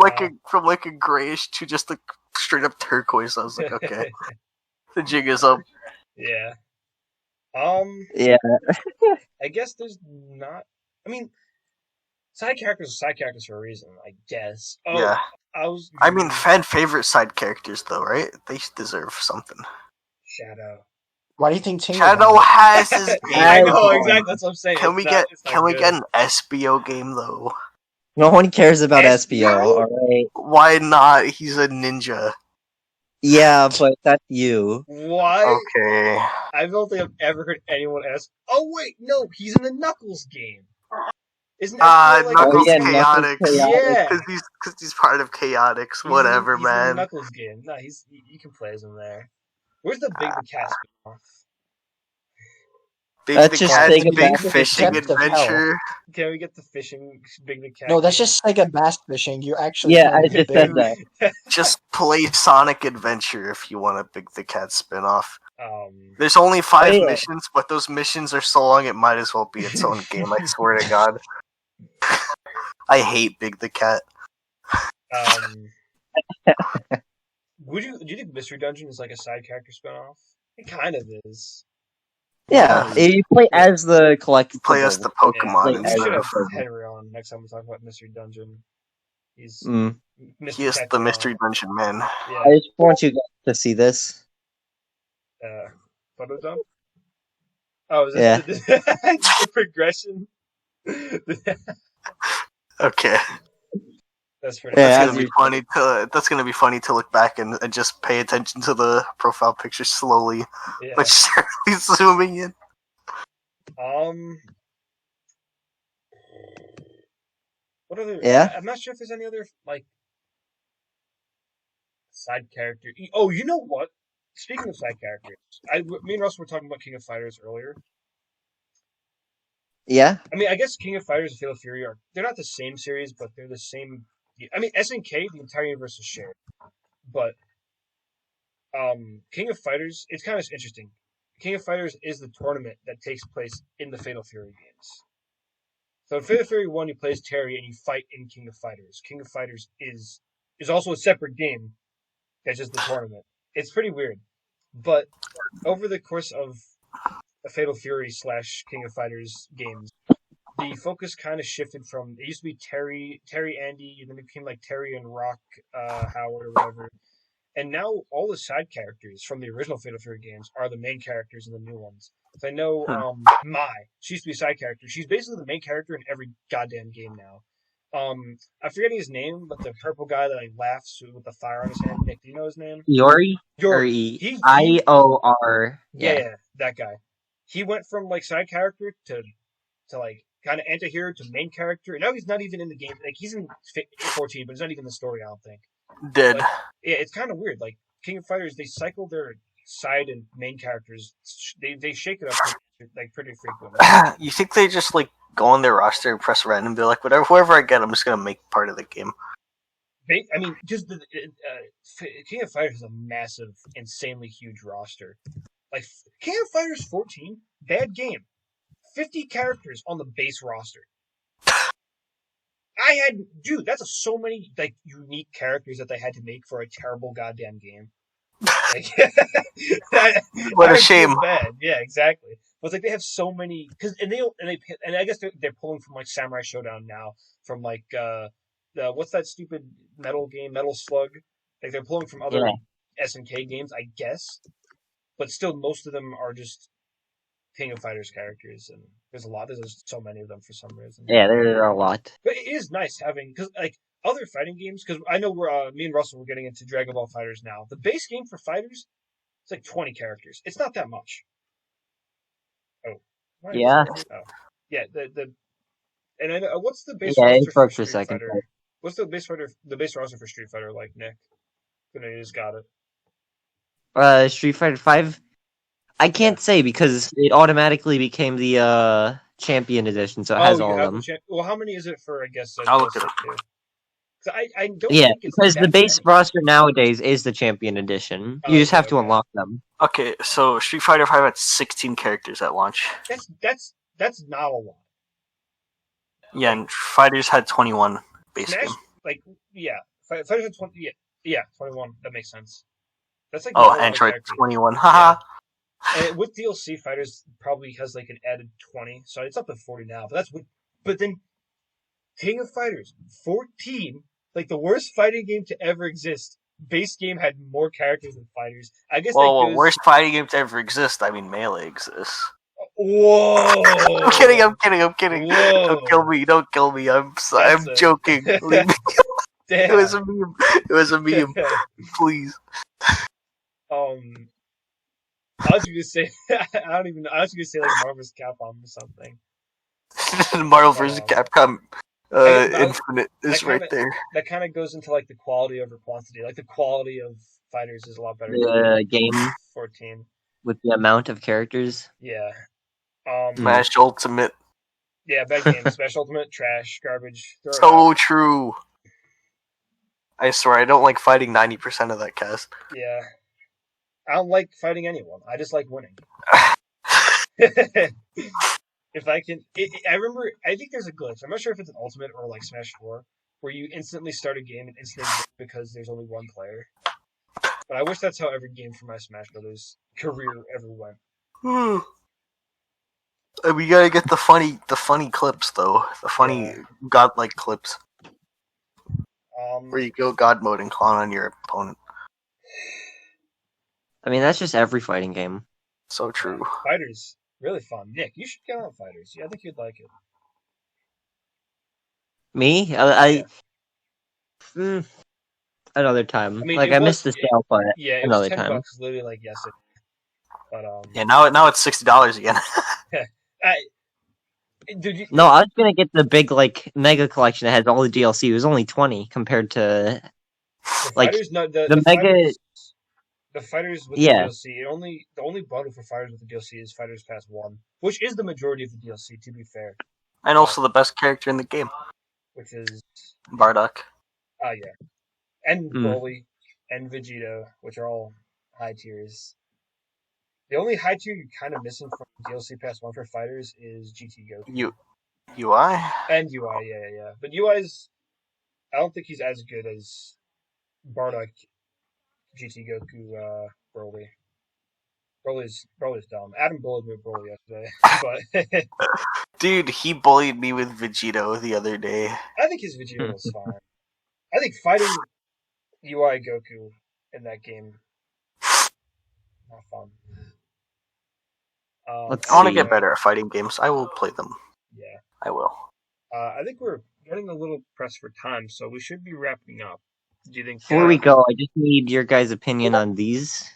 like a grayish to just a straight up turquoise, I was like, okay, the jig is up. Yeah. Yeah, I guess there's not. I mean, side characters are side characters for a reason, I guess. Oh, Yeah, I mean, fan favorite side characters though, right? They deserve something. Shadow. Why do you think Tingle? Shadow has his game. I know exactly. That's what I'm saying. Can It's we not- get it's not can we good. get an SBO game though? no one cares about SBO? SBO. All right. Why not? He's a ninja. Yeah, but that's you. Why? Okay. I don't think I've ever heard anyone ask. Oh wait, no, he's in the Knuckles game. Isn't SBO like Knuckles yeah, Chaotix. Knuckles Yeah. Because he's part of Chaotix. He's Whatever, in the man. Knuckles game. No, you can play as him there. Where's the Big the Cat spin-off? Big That's the just Cat's Sega Big Bass Fishing Depths of Hell. Adventure. Can we get the fishing Big the Cat? No, that's game? just Sega Bass Fishing. You're actually Yeah, playing I just Big. said that. Just play Sonic Adventure if you want a Big the Cat spin-off. Um, There's only 5 Yeah. missions, but those missions are so long it might as well be its own game, I swear to God. I hate Big the Cat. do you think Mystery Dungeon is like a side character spin-off? It kind of is. Yeah, you play as the collectible. Play as the Yeah, Pokemon like, we instead should of... have Henry on next time we talk about Mystery Dungeon. He's Mm. Mr. He is the Techno. Mystery Dungeon man. Yeah. I just want you guys to see this. Photo dump? Oh, is Yeah. this the progression? Okay. That's pretty. Yeah, That's as gonna be you- funny to look back and just pay attention to the profile picture slowly, Yeah. but slowly zooming in. What other? Yeah? I'm not sure if there's any other like Side character. Oh, you know what? Speaking of side characters, me and Russ were talking about King of Fighters earlier. Yeah. I mean, I guess King of Fighters and Fatal Fury they're not the same series, but they're the same. I mean, SNK, the entire universe is shared, but King of Fighters, it's kind of interesting. King of Fighters is the tournament that takes place in the Fatal Fury games. So in Fatal Fury 1, you play as Terry and you fight in King of Fighters. King of Fighters is also a separate game that's just the tournament. It's pretty weird. But over the course of a Fatal Fury / King of Fighters games, the focus kind of shifted from it used to be Terry, Andy, and then it became like Terry and Rock, Howard or whatever. And now all the side characters from the original Fatal Fury games are the main characters in the new ones. So I know Mai, she used to be a side character. She's basically the main character in every goddamn game now. I'm forgetting his name, but the purple guy that like laughs with the fire on his hand. Nick, do you know his name? Yori? Yori. IOR. Yeah, that guy. He went from like side character to like kind of anti-hero to main character. And now he's not even in the game. Like he's in 14, but he's not even in the story, I don't think. Dead. But, yeah, it's kind of weird. Like King of Fighters, they cycle their side and main characters. They shake it up pretty frequently. You think they just like go on their roster and press random and be like, whoever I get, I'm just gonna make part of the game. I mean, just King of Fighters is a massive, insanely huge roster. Like King of Fighters 14, bad game. 50 characters on the base roster. Dude, that's so many like unique characters that they had to make for a terrible goddamn game. Like, what a shame. Bad. Yeah, exactly. But like they have so many and I guess they're pulling from like Samurai Showdown now from like what's that stupid metal game, Metal Slug? Like they're pulling from other SNK games, I guess. But still, most of them are just King of Fighters characters, and there's so many of them for some reason. Yeah, there are a lot. But it is nice having because like other fighting games, because I know we're me and Russell were getting into Dragon Ball Fighters now. The base game for fighters, it's like 20 characters. It's not that much. Yeah. Yeah. And I know what's the base roster it broke for a second. Fighter? What's the base roster for Street Fighter like, Nick? I know you just got it. Street Fighter 5. I can't say because it automatically became the champion edition, so it has all of them. Well, how many is it for? I guess I'll look it up. I don't yeah, think it's because the base roster nowadays is the champion edition. You just have to unlock them. Okay, so Street Fighter 5 had 16 characters at launch. That's not a lot. Yeah, and Fighters had 21 base Smash, game. Like, yeah, Fighters had 20. Yeah, 21. That makes sense. That's like Android 21. Haha. And with DLC, Fighters probably has like an added 20, so it's up to 40 now. But then King of Fighters 14, like the worst fighting game to ever exist. Base game had more characters than fighters. I guess. Well, worst fighting game to ever exist. I mean, Melee exists. Whoa! I'm kidding. Whoa. Don't kill me. I'm joking. Leave me. Damn. It was a meme. Please. I was gonna say I don't even know. I was gonna say like Marvel vs. Capcom or something. Marvel vs. Capcom Infinite is right there. That kind of goes into like the quality over quantity. Like the quality of fighters is a lot better. The game 14 with the amount of characters. Yeah. Smash Ultimate. Yeah, bad game. Smash Ultimate, trash, garbage. So true. I swear, I don't like fighting 90% of that cast. Yeah. I don't like fighting anyone. I just like winning. If I can... I remember... I think there's a glitch. I'm not sure if it's an Ultimate or like Smash 4, where you instantly start a game and instantly win because there's only one player. But I wish that's how every game for my Smash Brothers career ever went. We gotta get the funny clips, though. The funny godlike clips. Where you go God mode and clown on your opponent. I mean, that's just every fighting game. So true. Fighters, really fun. Nick, you should get on Fighters. Yeah, I think you'd like it. Me? Another time. I mean, I missed the sale, but yeah, another it was $10 time. Literally like yesterday. But yeah, now it's $60 again. No, I was gonna get the big like mega collection that has all the DLC. It was only $20 compared to For Like, fighters, no, the Mega. the fighters with the Yeah. DLC. The only bundle for fighters with the DLC is Fighters Pass 1, which is the majority of the DLC. To be fair, And also the best character in the game, which is Bardock. yeah, and Mm. Broly and Vegeta, which are all high tiers. The only high tier you're kind of missing from DLC Pass 1 for fighters is GT Goku. UI? And UI, yeah. But UI's, I don't think he's as good as Bardock, GT Goku, Broly. Broly's dumb. Adam bullied me with Broly yesterday, but Dude, he bullied me with Vegito the other day. I think his Vegeta was fine. I think fighting UI Goku in that game, not fun. Let's I want to see. get better at fighting games. I will play them. Yeah. I will. I think we're getting a little pressed for time, so we should be wrapping up. Do you think? Before we go, I just need your guys' opinion on these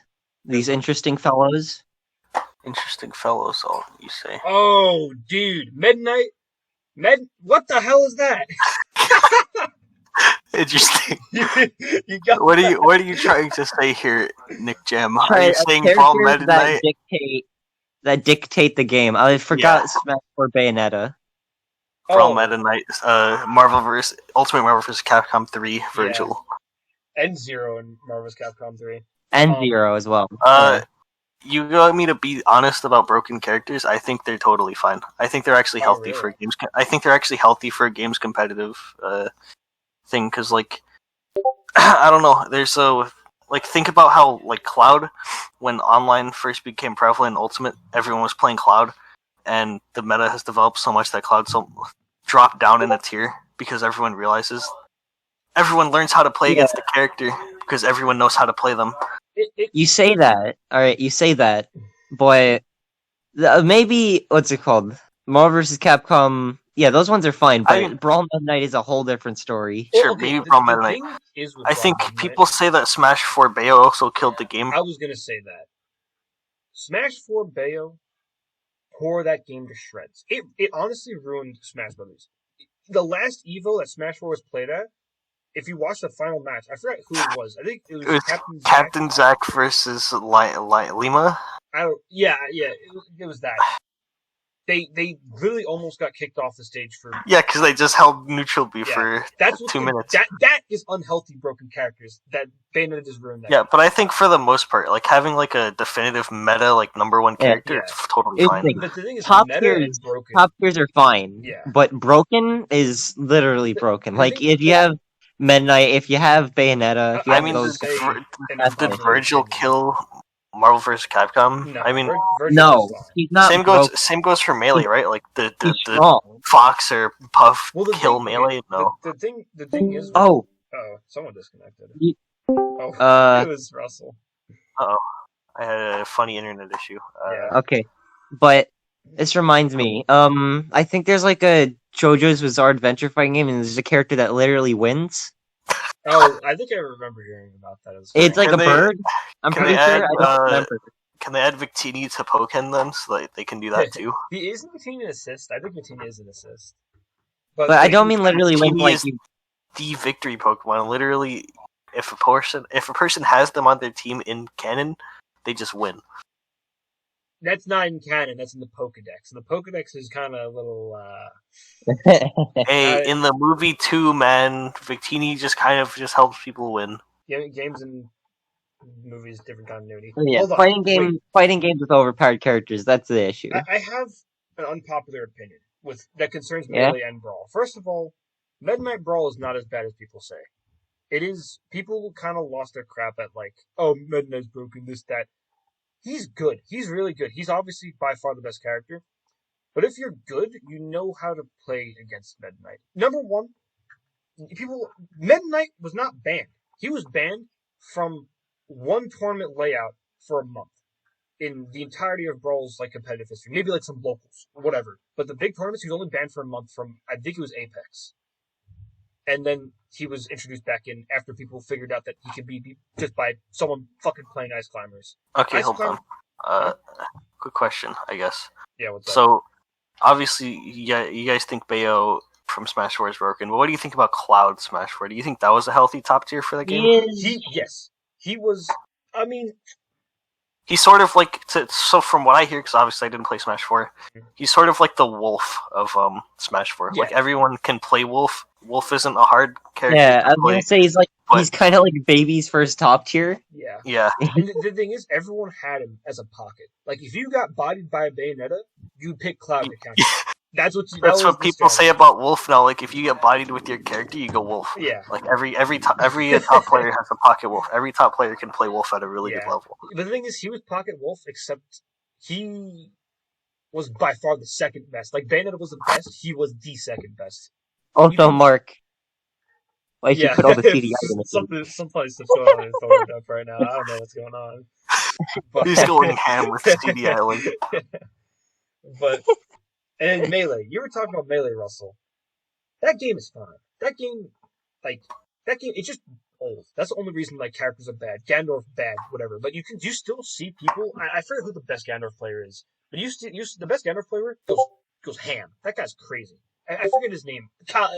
interesting fellows. Interesting fellows, all you say. Oh, dude, Midnight. What the hell is that? Interesting. you got What are you trying to say here, Nick Jam? Are Try you saying characters Brawl Meta Knight? that dictate the game. I forgot Smash for Bayonetta. Brawl Meta Knight, Ultimate Marvel vs. Capcom 3, Virgil. and Zero in Marvel's Capcom 3. And Zero as well. You got me to be honest about broken characters. I think they're totally fine. I think they're actually healthy for games. I think they're actually healthy for a games competitive thing, because like I don't know. There's think about how like Cloud, when online first became prevalent in Ultimate, everyone was playing Cloud, and the meta has developed so much that Cloud dropped down in a tier because everyone learns how to play against the character because everyone knows how to play them. You say that, alright, but maybe, what's it called? Marvel vs. Capcom, yeah, those ones are fine, but Brawl Meta Knight is a whole different story. Sure, maybe Brawl Meta Knight. I think people say that Smash 4 Bayo also killed the game. I was going to say that. Smash 4 Bayo tore that game to shreds. It honestly ruined Smash Brothers. The last Evo that Smash 4 was played at, if you watch the final match, I forgot who it was. I think it was Captain Zack versus Lima. It was that. They really almost got kicked off the stage for because they just held neutral B for 2 minutes. That is unhealthy broken characters. That Bayonetta just ruined that. Yeah, but I think for the most part, like having like a definitive meta like number one character, it's totally fine. But the thing is, top tiers are fine. Yeah. But broken is literally broken. Like if you have Meta Knight, if you have Bayonetta, if you have those. Did Virgil kill Marvel vs. Capcom? No, I mean, no, he's not. Same goes for Melee, right? Like the Fox or Puff kill Melee. No. The thing is. Oh, someone disconnected. It was Russell. Oh, I had a funny internet issue. Okay, but this reminds me. I think there's like a JoJo's Bizarre Adventure fighting game, and there's a character that literally wins. Oh, I think I remember hearing about that. It's like a bird. I'm pretty sure. I don't remember. Can they add Victini to Pokken then, so that they can do that too? Isn't Victini an assist? I think Victini is an assist. But I don't mean literally win like the victory Pokemon. Literally, if a person has them on their team in canon, they just win. That's not in canon. That's in the Pokedex. And the Pokedex is kind of a little. Hey, in the movie too, man, Victini just helps people win. Yeah, games and movies, different continuity. Yeah, fighting games with overpowered characters. That's the issue. I have an unpopular opinion that concerns Melee and Brawl. First of all, Meta Knight Brawl is not as bad as people say. It is. People kind of lost their crap at like, oh, Meta Knight's broken, this, that. He's good. He's really good. He's obviously by far the best character. But if you're good, you know how to play against Meta Knight. Number one, Meta Knight was not banned. He was banned from one tournament layout for a month in the entirety of Brawl's like competitive history. Maybe like some locals, whatever. But the big tournaments, he was only banned for a month from, I think it was Apex. And then he was introduced back in after people figured out that he could be beat just by someone fucking playing Ice Climbers. Okay, hold on. Quick question, I guess. Yeah, what's up? So, obviously, you guys think Bayo from Smash 4 is broken. But what do you think about Cloud Smash 4? Do you think that was a healthy top tier for the game? He was. I mean, He's sort of like so from what I hear, because obviously I didn't play Smash 4. He's sort of like the Wolf of Smash 4. Yeah. Like everyone can play Wolf. Wolf isn't a hard character. Yeah, to I was play, gonna say he's kind of like baby's first top tier. yeah. Yeah, And the thing is, everyone had him as a pocket. Like, if you got bodied by a Bayonetta, you'd pick Cloud to counter. That's what people say about Wolf now. Like if you get bodied with your character, you go Wolf. Yeah. Like every top player has a pocket Wolf. Every top player can play Wolf at a really good level. But the thing is, he was pocket Wolf, except he was by far the second best. Like, Bayonetta was the best, he was the second best. Also, Mark. Like you put all the CDI in the some funny stuff's going on in Forward Up right now. I don't know what's going on. But... He's going ham with CDI Link. But and Melee, you were talking about Melee, Russell. That game is fine. That game, it's just old. That's the only reason characters are bad. Gandorf bad, whatever. But you still see people. I forget who the best Gandorf player is, but the best Gandorf player goes ham. That guy's crazy. I forget his name. I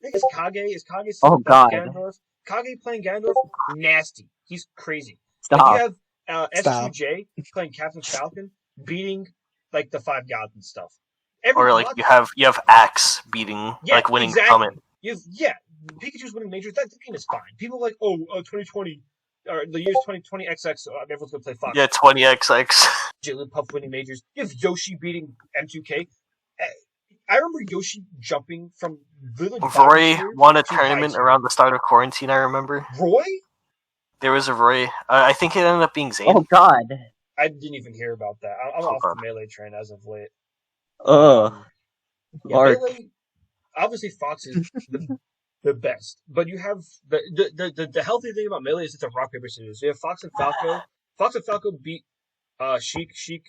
think it's Kage. Is Kage still the best Gandorf? Kage playing Gandorf, nasty. He's crazy. Stop. If you have S2J playing Captain Falcon, beating the Five Gods and stuff. Or you have Axe beating winning Summit. Pikachu's winning majors. That game is fine. People are like, 2020 or the year's 2020 XX. Everyone's gonna play Fox. Yeah, 20XX. Jigglypuff winning majors. You have Yoshi beating M2K. I remember Yoshi jumping from Roy won a tournament around the start of quarantine. I remember. Roy? There was a Roy. I think it ended up being Zane. Oh God! I didn't even hear about that. I'm off the Melee train as of late. Melee, obviously Fox is the best, but you have the healthy thing about Melee is it's a rock paper scissors. You have Fox and Falco. Fox and Falco beat Sheik. Sheik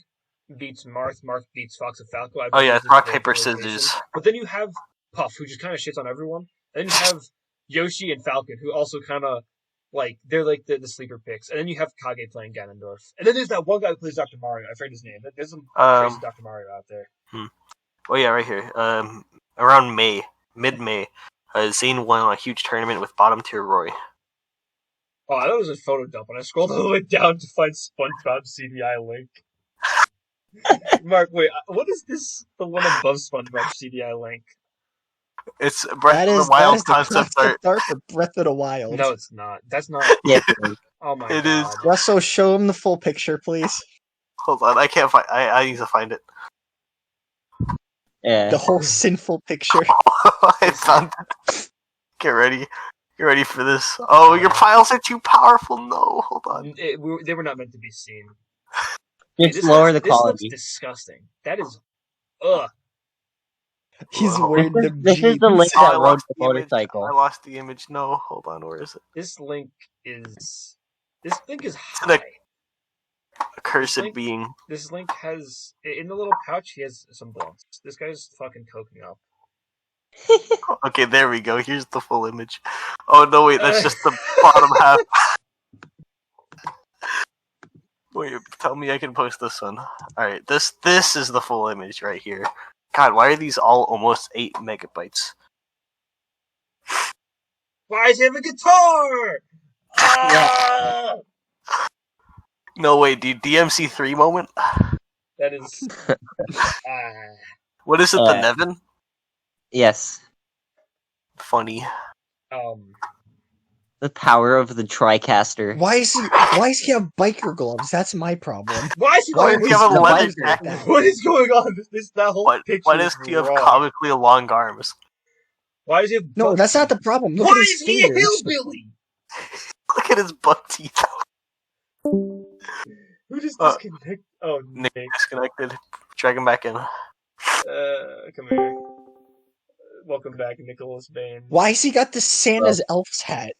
beats Marth. Marth beats Fox and Falco. It's rock paper scissors. But then you have Puff, who just kind of shits on everyone. And then you have Yoshi and Falcon, who also kind of they're the sleeper picks. And then you have Kage playing Ganondorf. And then there's that one guy who plays Dr. Mario. I forget his name. There's some crazy Dr. Mario out there. Oh yeah, right here. Around mid-May, Zane won a huge tournament with bottom tier Roy. Oh, I thought it was a photo dump, and I scrolled all the way down to find SpongeBob CDI link. Mark, wait, what is this? The one above SpongeBob CDI link? It's Breath of the Wild concept art for Breath of the Wild. No, it's not. That's not. Oh my god. It is. Russell, show him the full picture, please. Hold on, I can't find. I need to find it. Yeah. The whole sinful picture. I found it. Get ready. Get ready for this. Oh, your piles are too powerful. No, hold on. They were not meant to be seen. Just lower the quality. This looks disgusting. That is, ugh. He's wearing the This is the link that rode the motorcycle. I lost the image. No, hold on. Where is it? This link is high. A cursed being. This link has in the little pouch. He has some blunts. This guy's fucking coking up. Okay, there we go. Here's the full image. Oh no, wait, that's just the bottom half. Wait, tell me I can post this one. Alright, this is the full image right here. God, why are these all almost 8 megabytes? Why does he have a guitar? Ah! No way, dude. DMC3 moment? That is... What is it, the Nevin? Yes. Funny. The power of the TriCaster. Why is he have biker gloves? That's my problem. Why is he have a leather jacket? What is going on? That whole picture. Why does he have comically long arms? Why does he have No, that's not the problem. Look Why at his is he fingers. a hillbilly? Look at his buck teeth. Who just disconnected? Oh, Nick disconnected. Drag him back in. Come here. Welcome back, Nicholas Bain. Why has he got the Santa's elf's hat?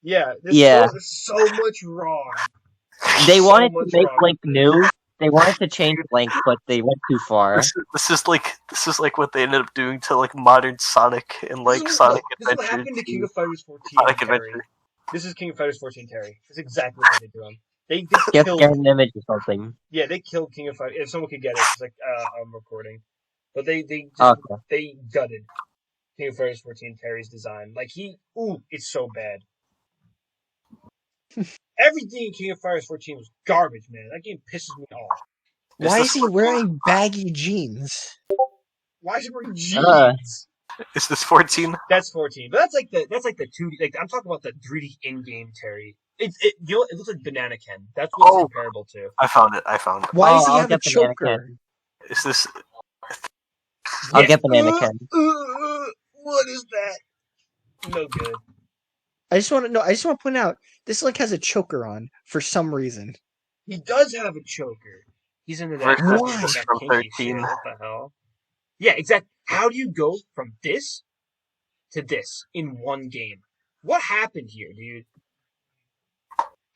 Yeah, there's so much wrong. They wanted to make Link new. They wanted to change Link, but they went too far. This is like what they ended up doing to modern Sonic and Sonic Adventure. This is what happened to King of Fighters 14. Sonic Adventure. Terry. This is King of Fighters 14 Terry. That's exactly what they do. They Just killed. get an image or something. Yeah, they killed King of Fighters. If someone could get it, it's I'm recording. But they Okay. they gutted King of Fighters 14 Terry's design. Like it's so bad. Everything in King of Fighters 14 was garbage, man. That game pisses me off. Why this is he 14? wearing baggy jeans? Why is he wearing jeans? Is this 14? That's 14, but that's like the 2D. Like I'm talking about the 3D in-game Terry. It looks like Banana Ken. That's what it's comparable to. I found it. Why does he I'll have a get Banana choker? Ken. Is this? I'll get Banana Ken. What is that? No good. I just want to point out this Link has a choker on for some reason. He does have a choker. He's into that. Why? That From kinky 13. shit. What the hell? Yeah, exactly. How do you go from this to this in one game? What happened here, dude?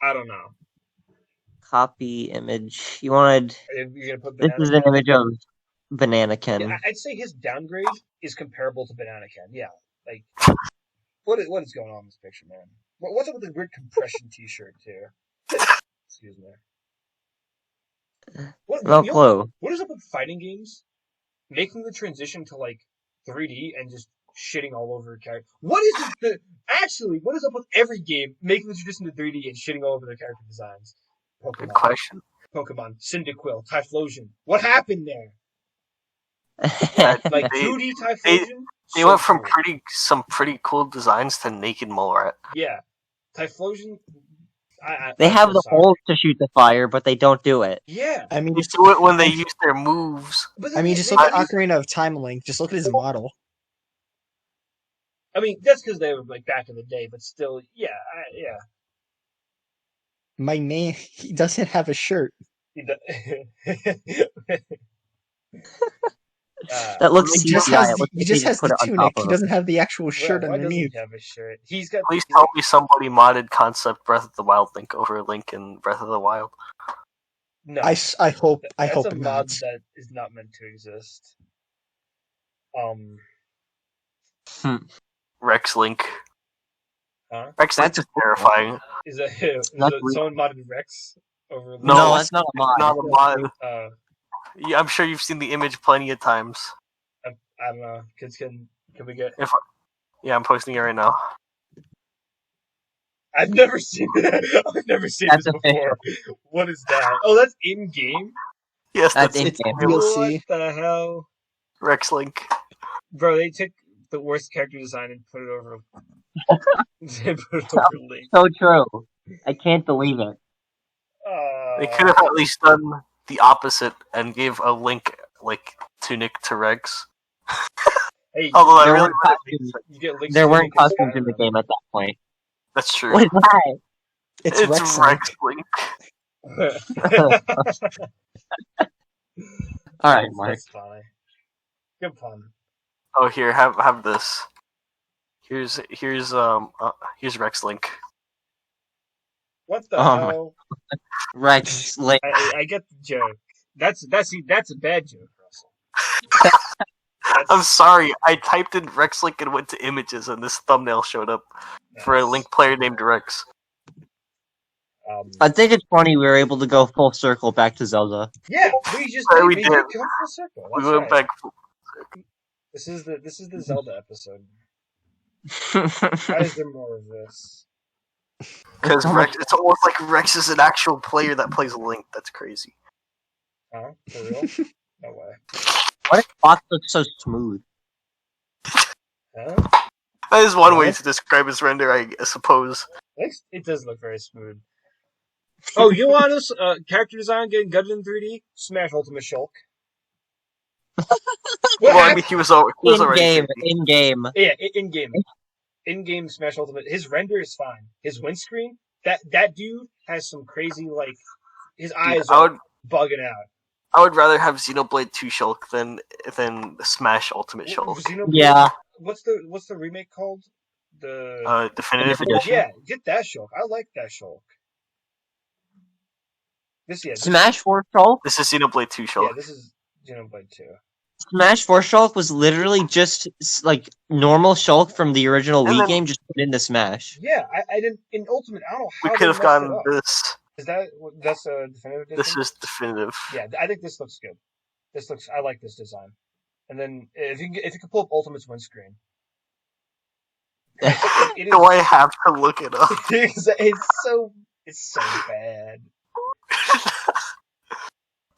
I don't know. Copy image. You wanted. You're gonna put This Banana is an Ken? image of Banana Ken. Yeah, I'd say his downgrade is comparable to Banana Ken. Yeah, like what is going on in this picture, man? What's up with the weird compression T-shirt too? Excuse me. No clue. What is up with fighting games making the transition to like 3D and just shitting all over a character? What is what is up with every game making the transition to 3D and shitting all over their character designs? Good question. Pokemon, Cyndaquil, Typhlosion. What happened there? Like 2D Typhlosion? They went from some pretty cool designs to naked mole rat. Yeah. Typhlosion. They have the holes to shoot the fire, but they don't do it. Yeah. I mean, They do it when they use their moves. Just look at Ocarina of Time Link. Just look at his model. I mean, that's because they were like back in the day, but still, yeah. My man, he doesn't have a shirt. That looks He just CGI. has, he just has the tunic. He doesn't have the actual shirt why underneath. doesn't he have a shirt? He's got. Please tell me somebody modded concept Breath of the Wild Link over Link in Breath of the Wild. No, I hope that's a not. mod that is not meant to exist. Rex Link. Huh? Rex Link is terrifying. Is someone modded Rex over? No, that's not a mod. Not a mod. Yeah, I'm sure you've seen the image plenty of times. I don't know. Kids, can we get? Yeah, I'm posting it right now. I've never seen that. I've never seen this before. What is that? Oh, that's in game. Yes, That's in It's game. DLC. What the hell, Rex Link. bro? They took the worst character design and put it over. They put it over Link. So true. I can't believe it. They could have at least done the opposite and gave a Link like tunic to Rex. Hey, Although I There really weren't costumes. you get Link's There weren't tunic and costumes in the Skyrim. game at that point. That's true. What is that? It's Rex Link. Link. All right, Mark. That's funny. Good pun. Oh, here, have this. Here's Rex Link. What the Oh my- hell? Rex Link. I get the joke. That's a bad joke, Russell. I'm sorry, I typed in Rex Link and went to images, and this thumbnail showed up for a Link player named Rex. I think it's funny we were able to go full circle back to Zelda. Yeah, we just We did did. come full circle. We That's went right. back. This is the Zelda episode. Why is there more of this? Because it's almost like Rex is an actual player that plays Link. That's crazy. Huh? For real? No way. What if Fox looks so smooth? Huh? That is one way to describe his render, I suppose. It does look very smooth. Oh, you want us character design getting gutted in 3D? Smash Ultimate Shulk. Well, I mean, he was already In game. Yeah, in game. In game Smash Ultimate. His render is fine. His windscreen, that dude has some crazy his eyes are bugging out. I would rather have Xenoblade 2 Shulk than Smash Ultimate Shulk. Xenoblade, Yeah. What's the remake called? The Definitive Edition. Yeah, get that Shulk. I like that Shulk. Smash 4 Shulk? This is Xenoblade 2 Shulk. Yeah, this is Xenoblade 2. Smash 4 Shulk was literally just like normal Shulk from the original And Wii then- game, just put into Smash. Yeah, I didn't in Ultimate. I don't know how We could they have messed gotten it up. this. Is that's a definitive edition? This is definitive. Yeah, I think this looks good. I like this design. And then if you could pull up Ultimate's windscreen, It Do is. I have to look it up? It's so bad.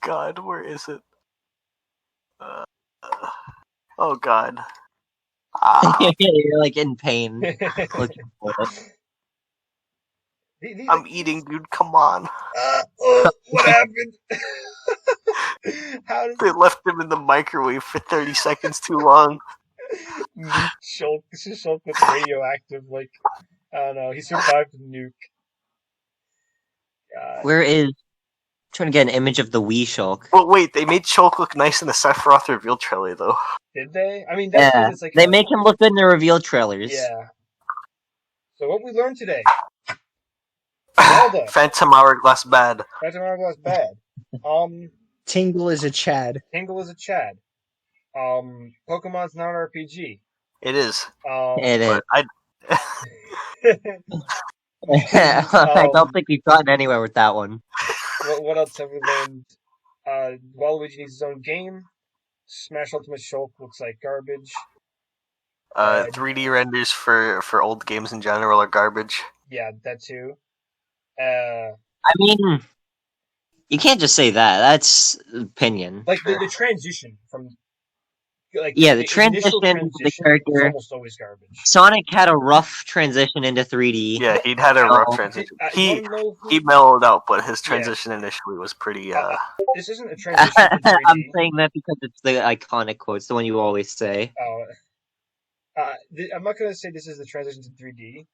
God, where is it? Oh God. You're like in pain looking for it. I'm eating, dude. Come on. What happened? How They did left him in the microwave for 30 seconds too long. Nuke Shulk? This is Shulk with radioactive. Like, I don't know. He survived the nuke. God. Where is? Trying to get an image of the Wii Shulk. Well, wait. They made Shulk look nice in the Sephiroth reveal trailer, though. Did they? I mean, that's Yeah, it's like they make him look good in the reveal trailers. Yeah. So what we learned today? Zelda. Phantom Hourglass bad. Phantom Hourglass bad. Tingle is a Chad. Tingle is a Chad. Pokemon's not an RPG. It is. It is. But I. I don't think we've gotten anywhere with that one. What else have we learned? Waluigi needs his own game. Smash Ultimate Shulk looks like garbage. 3D renders for old games in general are garbage. Yeah, that too. I mean, you can't just say that. That's opinion. Like the transition from the transition into the character is almost always garbage. Sonic had a rough transition into 3D. Yeah, he'd had a rough transition. He mellowed out, but his transition initially was pretty. This isn't a transition to 3D. I'm saying that because it's the iconic quote. It's the one you always say. I'm not gonna say this is the transition to 3D,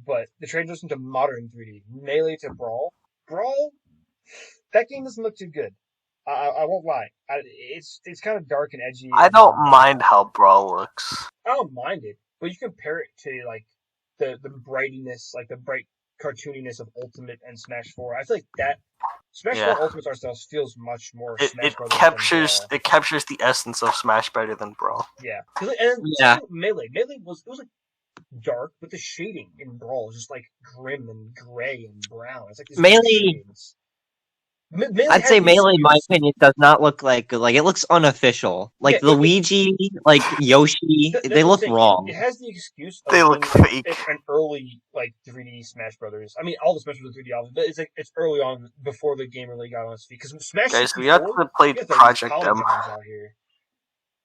but the transition to modern 3D, Melee to Brawl. Brawl, that game doesn't look too good. I won't lie. It's kind of dark and edgy. I don't mind how Brawl looks. I don't mind it, but you compare it to like the brightiness, like the bright cartooniness of Ultimate and Smash 4. I feel like that Smash 4 Ultimate Star Stars feels much more Smash Brothers it captures the essence of Smash better than Brawl. Yeah, and Melee was like dark, but the shading in Brawl is just like grim and gray and brown. It's like this Melee. I'd say Melee, in my opinion, does not look like it looks unofficial. Like Luigi, like Yoshi, they look wrong. It has the excuse of they look fake. An early like 3D Smash Brothers. I mean, all the Smash Brothers 3D albums, but it's like it's early on before the game really got on its feet. Because Smash, guys, we have to play Project M. Out here.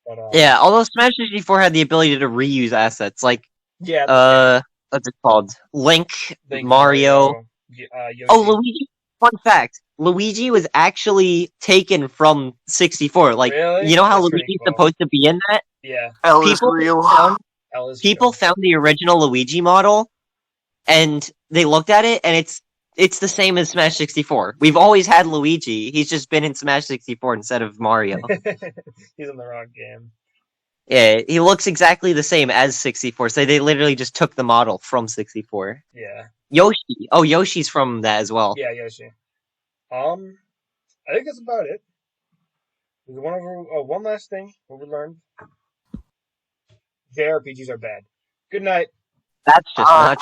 But, yeah, although Smash 64 had the ability to reuse assets, like what's it called? Link Mario. Yoshi. Oh, Luigi. Fun fact: Luigi was actually taken from 64. Like, really? You know how That's Luigi's cool. supposed to be in that? Yeah. People found the original Luigi model, and they looked at it, and it's the same as Smash 64. We've always had Luigi. He's just been in Smash 64 instead of Mario. He's in the wrong game. Yeah, he looks exactly the same as 64. So they literally just took the model from 64. Yeah. Yoshi. Oh, Yoshi's from that as well. Yeah, Yoshi. I think that's about it. There's one last thing what we learned. JRPGs are bad. Good night. That's just not